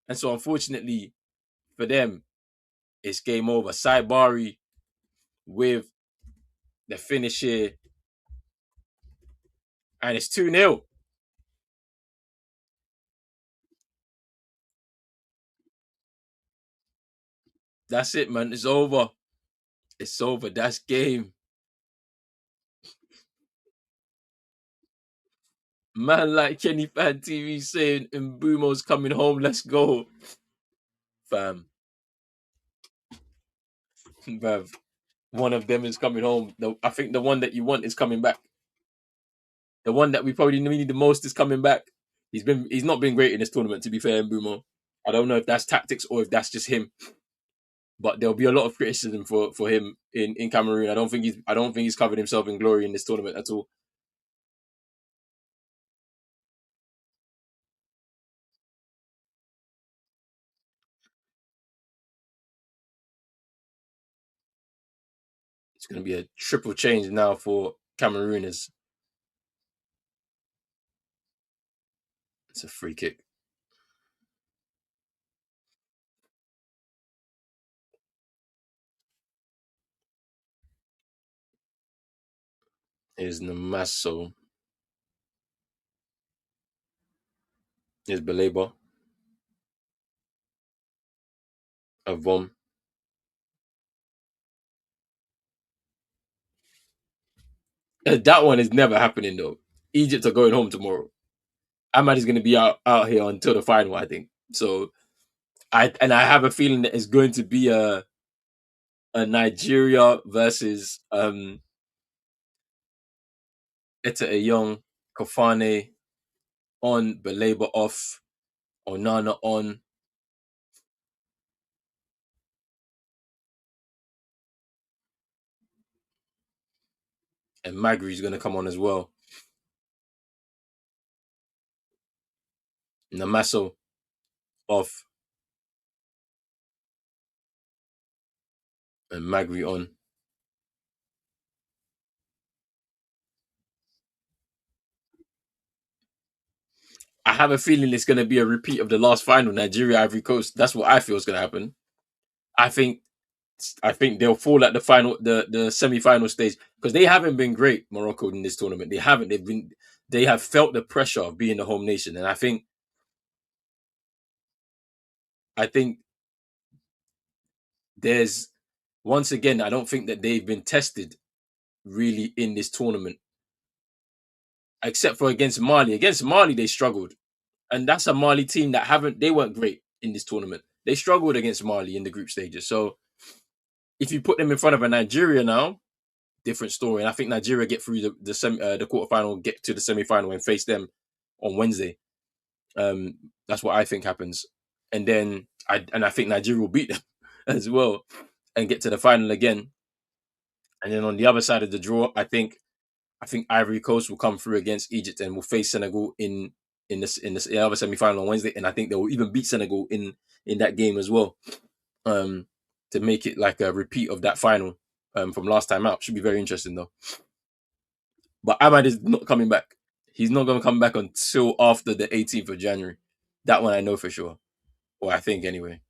And so unfortunately for them, it's game over. Saibari with the finish here. And it's 2-0. That's it, man. It's over. It's over. That's game. Man like Kenny Fan TV saying Mbumo's coming home, let's go. Fam, bruv. One of them is coming home. I think the one that you want is coming back. The one that we probably need the most is coming back. He's not been great in this tournament, to be fair, Mbumo. I don't know if that's tactics or if that's just him. But there'll be a lot of criticism for him in Cameroon. I don't think he's covered himself in glory in this tournament at all. It's going to be a triple change now for Camerooners. It's a free kick. Is Namaso. Is Beleba. Avom. That one is never happening though. Egypt are going home tomorrow. Ahmad is going to be out here until the final, I think. So I have a feeling that it's going to be a Nigeria versus Etta Young, Kofane on, Belaba off, Onana on. And Magri's going to come on as well. Namaso off and Magri on. I have a feeling it's going to be a repeat of the last final, Nigeria Ivory Coast. That's what I feel is going to happen. I think I think they'll fall at the final, the semi final stage because they haven't been great. Morocco in this tournament, they haven't. They have felt the pressure of being the home nation, and I think there's once again, I don't think that they've been tested really in this tournament, except for against Mali. Against Mali, they struggled, and that's a Mali team that haven't. They weren't great in this tournament. They struggled against Mali in the group stages. So if you put them in front of a Nigeria now, different story. And I think Nigeria get through the quarterfinal, get to the semi final, and face them on Wednesday. That's what I think happens, and then I think Nigeria will beat them as well and get to the final again. And then on the other side of the draw, I think Ivory Coast will come through against Egypt and will face Senegal in the other semi final on Wednesday, and I think they will even beat Senegal in that game as well. Um, to make it like a repeat of that final from last time out. Should be very interesting though. But Ahmad is not coming back. He's not going to come back until after the 18th of January. That one I know for sure. Or I think anyway.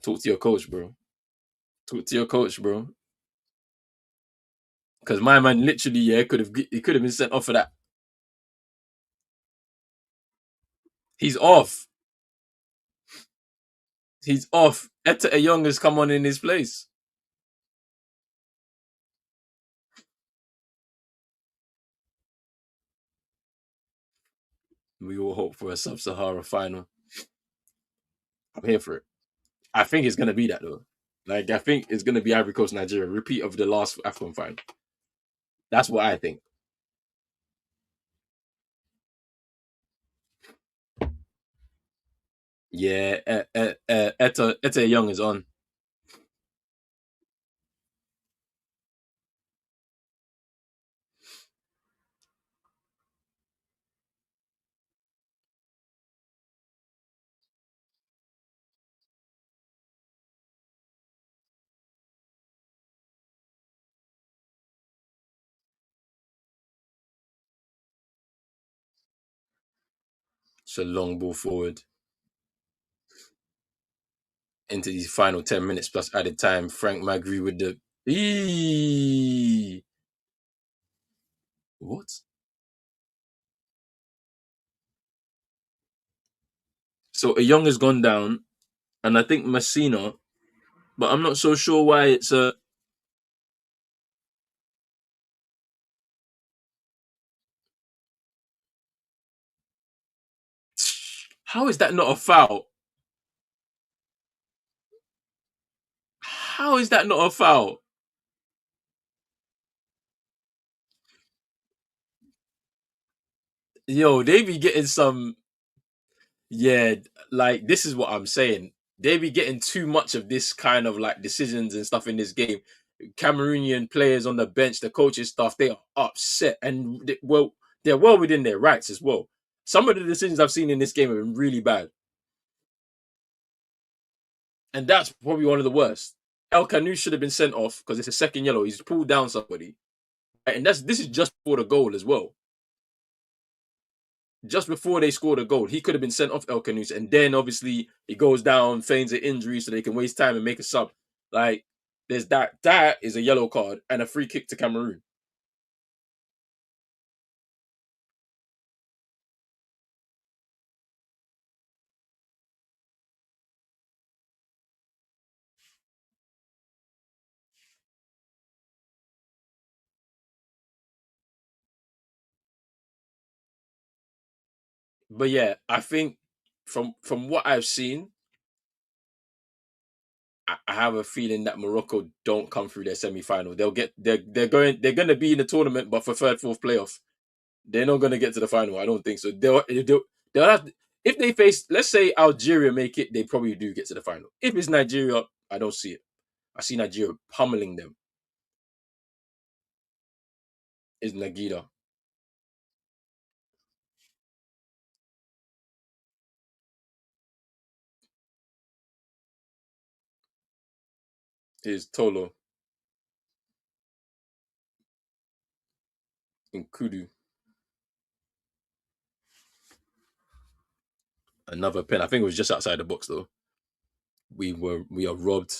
Talk to your coach, bro. Talk to your coach, bro. Because my man literally, he could have been sent off for that. He's off. He's off. Etta Young has come on in his place. We all hope for a Sub-Sahara final. I'm here for it. I think it's gonna be that though. Like I think it's gonna be Ivory Coast, Nigeria, repeat of the last Afcon final. That's what I think. Yeah, Etta Young is on. It's a long ball forward into these final 10 minutes plus added time. Frank Magri with the what? So a Young has gone down, and I think Messina, but I'm not so sure why it's a. How is that not a foul? How is that not a foul? Yo, they be getting some. Yeah, like this is what I'm saying. They be getting too much of this kind of like decisions and stuff in this game. Cameroonian players on the bench, the coaching staff, they are upset and well, they're well within their rights as well. Some of the decisions I've seen in this game have been really bad, and that's probably one of the worst. El Canu should have been sent off because it's a second yellow. He's pulled down somebody, and that's this is just before the goal as well. Just before they scored a goal, he could have been sent off El Canus, and then obviously he goes down, feigns an injury so they can waste time and make a sub. Like there's that. That is a yellow card and a free kick to Cameroon. But yeah, I think from what I've seen, I have a feeling that Morocco don't come through their semi final. They're going to be in the tournament, but for third, fourth playoff, they're not going to get to the final. I don't think so. They'll have if they face, let's say Algeria make it, they probably do get to the final. If it's Nigeria, I don't see it. I see Nigeria pummeling them. Is Nagida, is Tolo, and Kudu. Another pen. I think it was just outside the box though. We are robbed.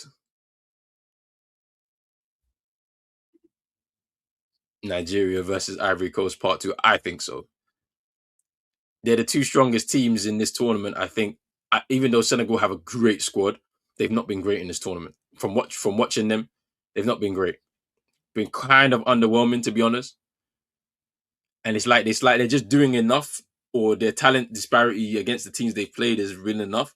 Nigeria versus Ivory Coast Part Two. I think so. They're the two strongest teams in this tournament. I think, even though Senegal have a great squad, they've not been great in this tournament. From watching them, they've not been great. Been kind of underwhelming to be honest. And it's like they're just doing enough, or their talent disparity against the teams they've played is real enough.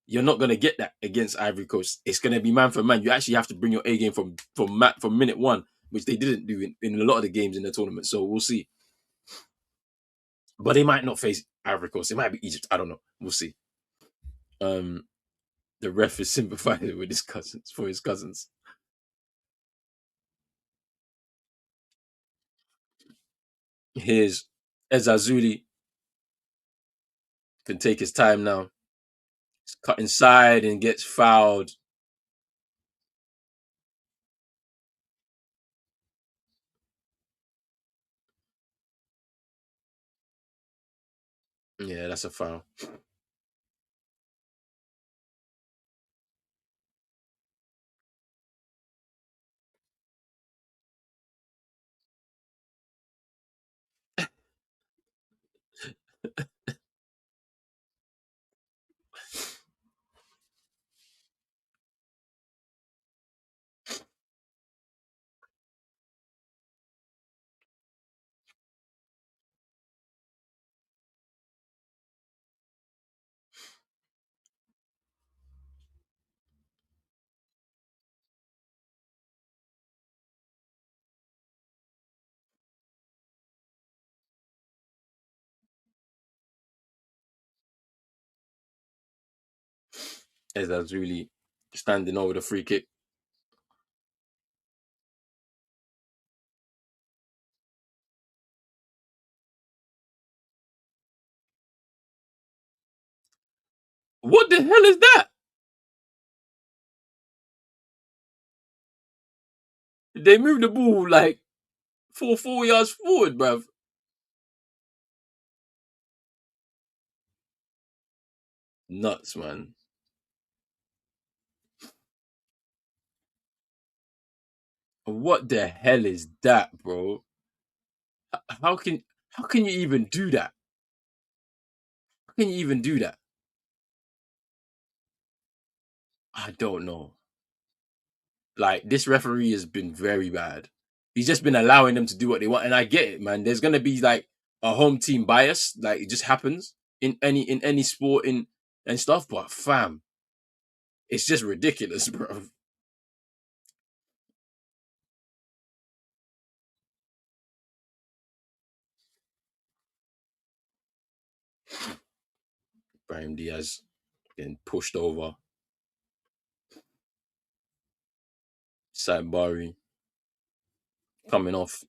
You're not gonna get that against Ivory Coast. It's gonna be man for man. You actually have to bring your A game from minute one, which they didn't do in a lot of the games in the tournament. So we'll see. But they might not face Ivory Coast. It might be Egypt. I don't know. We'll see. Um, the ref is sympathizing with his cousins for his cousins. Here's Ezazuli can take his time now. He's cut inside and gets fouled. Yeah, that's a foul. Ezazuli standing over the free kick. What the hell is that? They moved the ball like four yards forward, bruv. Nuts, man. What the hell is that, bro? How can how can you even do that? How can you even do that? I don't know. Like this referee has been very bad. He's just been allowing them to do what they want, and I get it, man. There's gonna be like a home team bias, like it just happens. in any sport and stuff. But fam, it's just ridiculous, bro. Brahim Diaz getting pushed over. Saibari coming off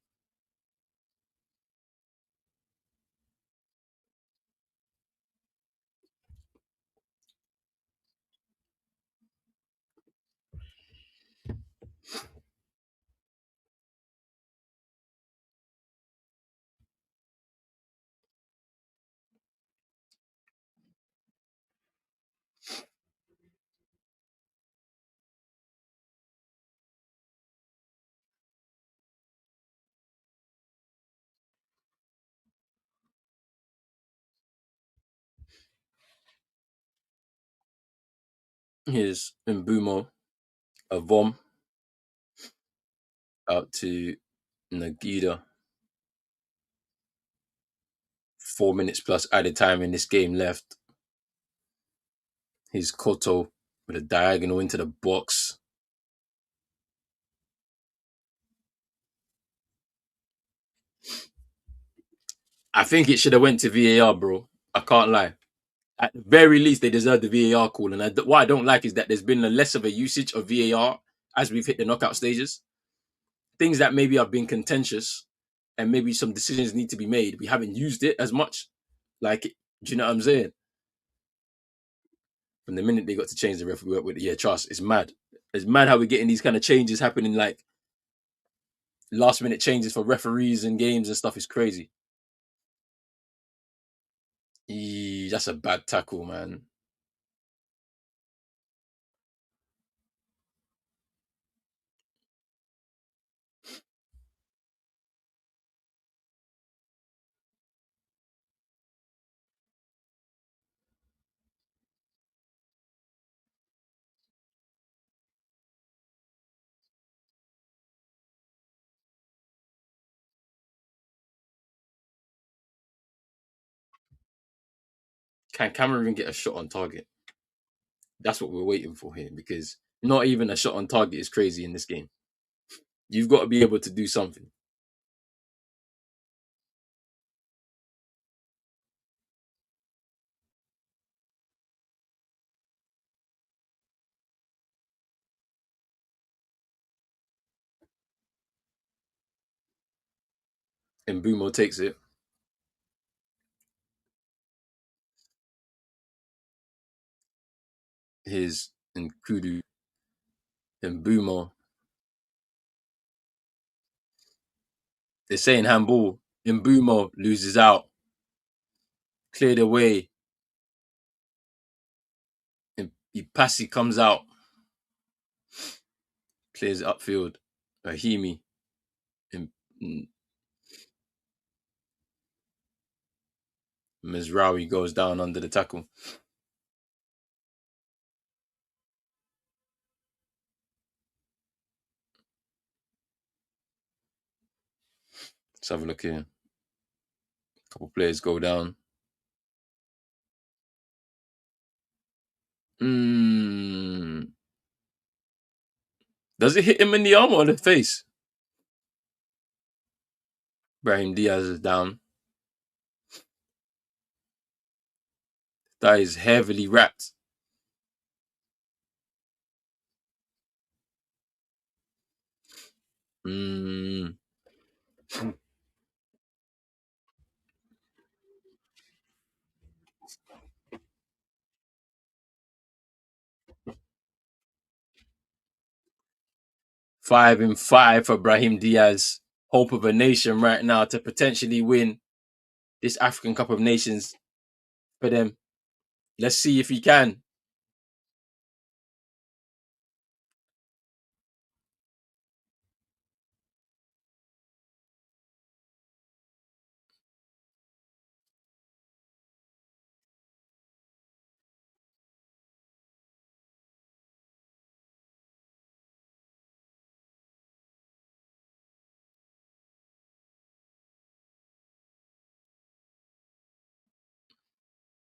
here's Mbumo, a Vom out to Nagida. 4 minutes plus added time in this game left. Here's Koto with a diagonal into the box. I think it should have went to VAR, bro. I can't lie. At the very least, they deserve the VAR call. And what I don't like is that there's been a less of a usage of VAR as we've hit the knockout stages. Things that maybe have been contentious and maybe some decisions need to be made. We haven't used it as much. Like, do you know what I'm saying? From the minute they got to change the referee with yeah, trust, it's mad. It's mad how we're getting these kind of changes happening, like last minute changes for referees and games and stuff is crazy. That's a bad tackle, man. Can Cameroon get a shot on target? That's what we're waiting for here because not even a shot on target is crazy in this game. You've got to be able to do something. And Bumo takes it. His and Kudu and Bumo. They're saying handball. And Bumo loses out. Cleared away. And Ipasi comes out. Clears it upfield. Rahimi. And Mizraoui goes down under the tackle. Let's have a look here. A couple players go down. Mm. Does it hit him in the arm or the face? Brahim Diaz is down. That is heavily wrapped. Mm. 5-5 for Brahim Diaz. Hope of a nation right now to potentially win this African Cup of Nations for them. Let's see if he can.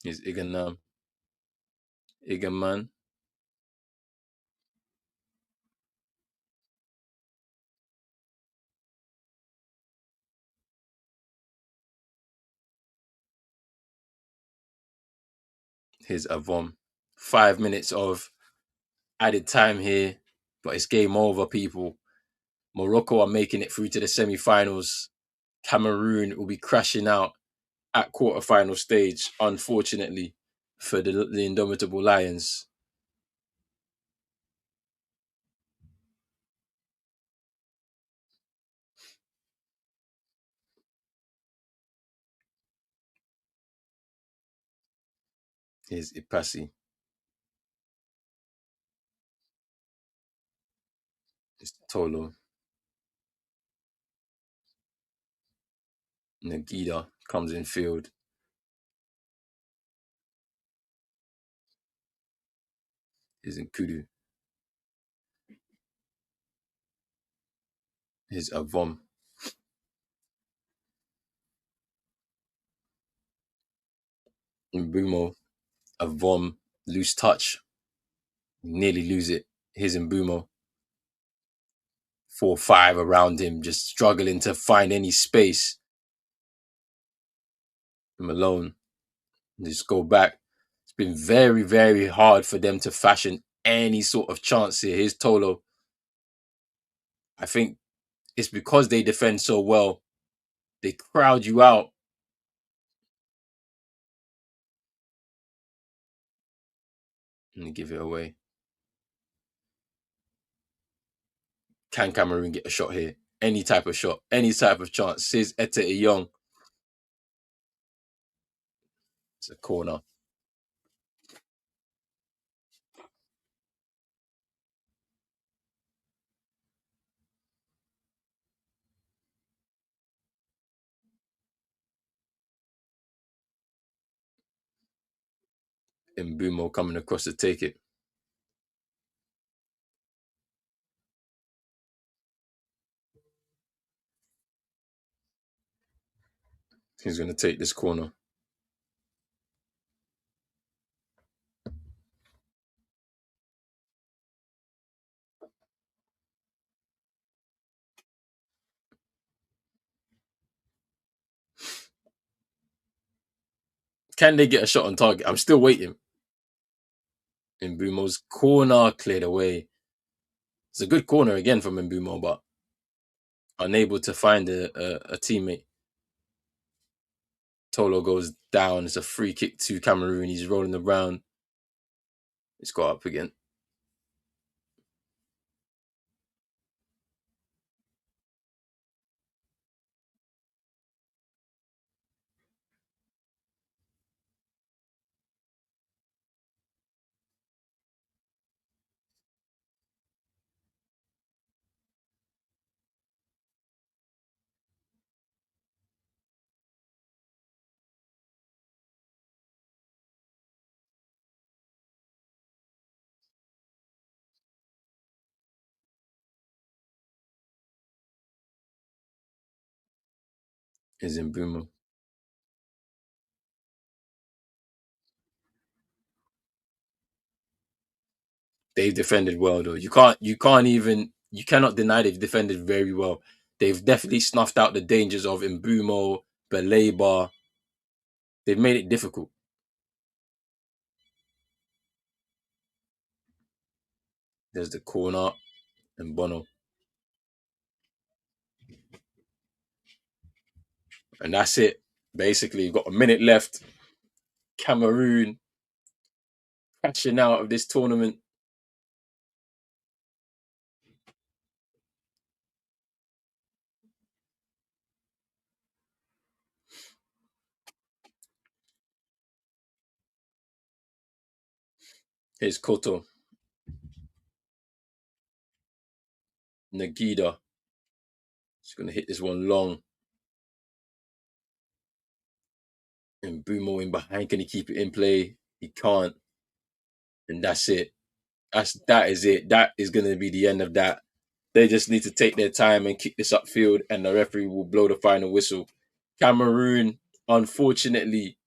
His Igaman, his Avom. 5 minutes of added time here, but it's game over, people. Morocco are making it through to the semi-finals. Cameroon will be crashing out at quarter-final stage, unfortunately, for the indomitable Lions. Here's Ipasi. It's Tolo. Nagida comes in field. Here's Nkudu. Here's Avom. Mbumo. Avom. Loose touch. Nearly lose it. Here's Mbumo. 4-5 around him, just struggling to find any space. Malone. Just go back. It's been very, very hard for them to fashion any sort of chance here. Here's Tolo. I think it's because they defend so well. They crowd you out. And give it away. Can Cameroon get a shot here? Any type of shot, any type of chance. Says Ete Young. It's a corner. Mbumo coming across to take it. He's going to take this corner. Can they get a shot on target? I'm still waiting. Mbumo's corner cleared away. It's a good corner again from Mbumo, but unable to find a teammate. Tolo goes down. It's a free kick to Cameroon. He's rolling around. He's got up again. Is Mbumo. They've defended well though. You cannot deny they've defended very well. They've definitely snuffed out the dangers of Mbumo, Beleba. They've made it difficult. There's the corner and Bono. And that's it. Basically, you've got a minute left. Cameroon crashing out of this tournament. Here's Koto. Nagida. He's going to hit this one long. And Bumo in behind. Can he keep it in play? He can't. And that's it. That is it. That is going to be the end of that. They just need to take their time and kick this upfield, and the referee will blow the final whistle. Cameroon, unfortunately,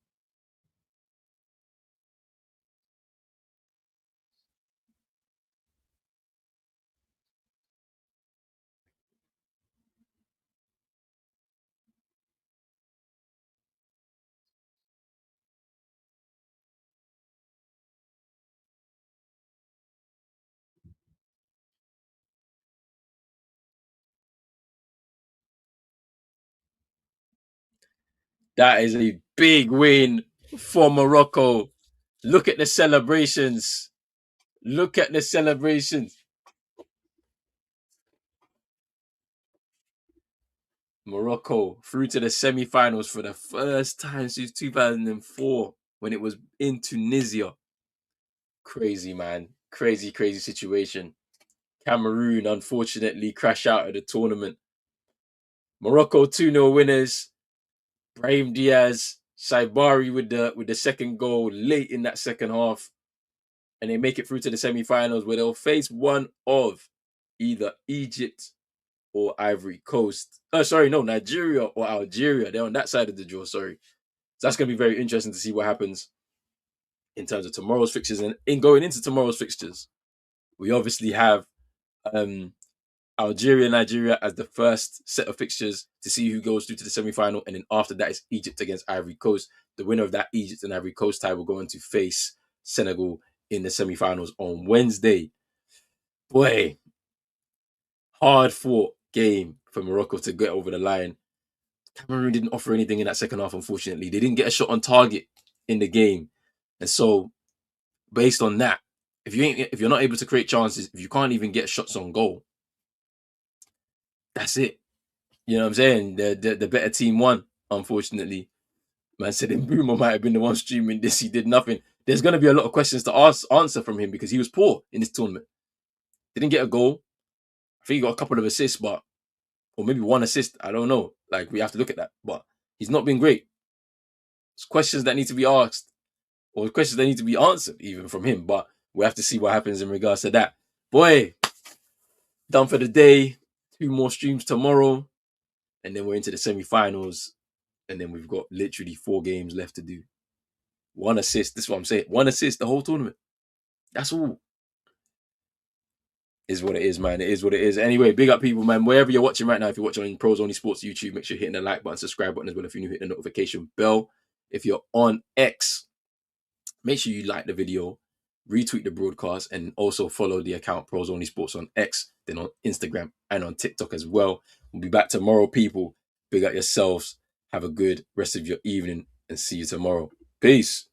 That is a big win for Morocco. Look at the celebrations. Look at the celebrations. Morocco through to the semi-finals for the first time since 2004 when it was in Tunisia. Crazy, man. Crazy, crazy situation. Cameroon, unfortunately, crash out of the tournament. Morocco 2-0 winners. Brahim Diaz, Saibari with the second goal late in that second half. And they make it through to the semi-finals where they'll face one of either Egypt or Ivory Coast. Oh, sorry, no, Nigeria or Algeria. They're on that side of the draw, sorry. So that's going to be very interesting to see what happens in terms of tomorrow's fixtures. And in going into tomorrow's fixtures, we obviously have Algeria, Nigeria as the first set of fixtures to see who goes through to the semi-final. And then after that is Egypt against Ivory Coast. The winner of that Egypt and Ivory Coast tie will go on to face Senegal in the semi-finals on Wednesday. Boy, hard fought game for Morocco to get over the line. Cameroon didn't offer anything in that second half, unfortunately. They didn't get a shot on target in the game. And so, based on that, if you're not able to create chances, if you can't even get shots on goal, that's it. You know what I'm saying? The better team won, unfortunately. Man said Mbeumo might have been the one streaming this. He did nothing. There's going to be a lot of questions to answer from him because he was poor in this tournament. Didn't get a goal. I think he got a couple of assists, or maybe one assist. I don't know. Like, we have to look at that. But he's not been great. It's questions that need to be asked or questions that need to be answered even from him. But we have to see what happens in regards to that. Boy, done for the day. 2 more streams tomorrow. And then we're into the semi-finals. And then we've got literally 4 games left to do. 1 assist. This is what I'm saying. 1 assist the whole tournament. That's all. Is what it is, man. It is what it is. Anyway, big up people, man. Wherever you're watching right now, if you're watching on Pros Only Sports YouTube, make sure you're hitting the like button, subscribe button as well. If you're new, hit the notification bell. If you're on X, make sure you like the video, retweet the broadcast, and also follow the account Pros Only Sports on X, then on Instagram and on TikTok as well. We'll be back tomorrow, people. Big up yourselves. Have a good rest of your evening and see you tomorrow. Peace.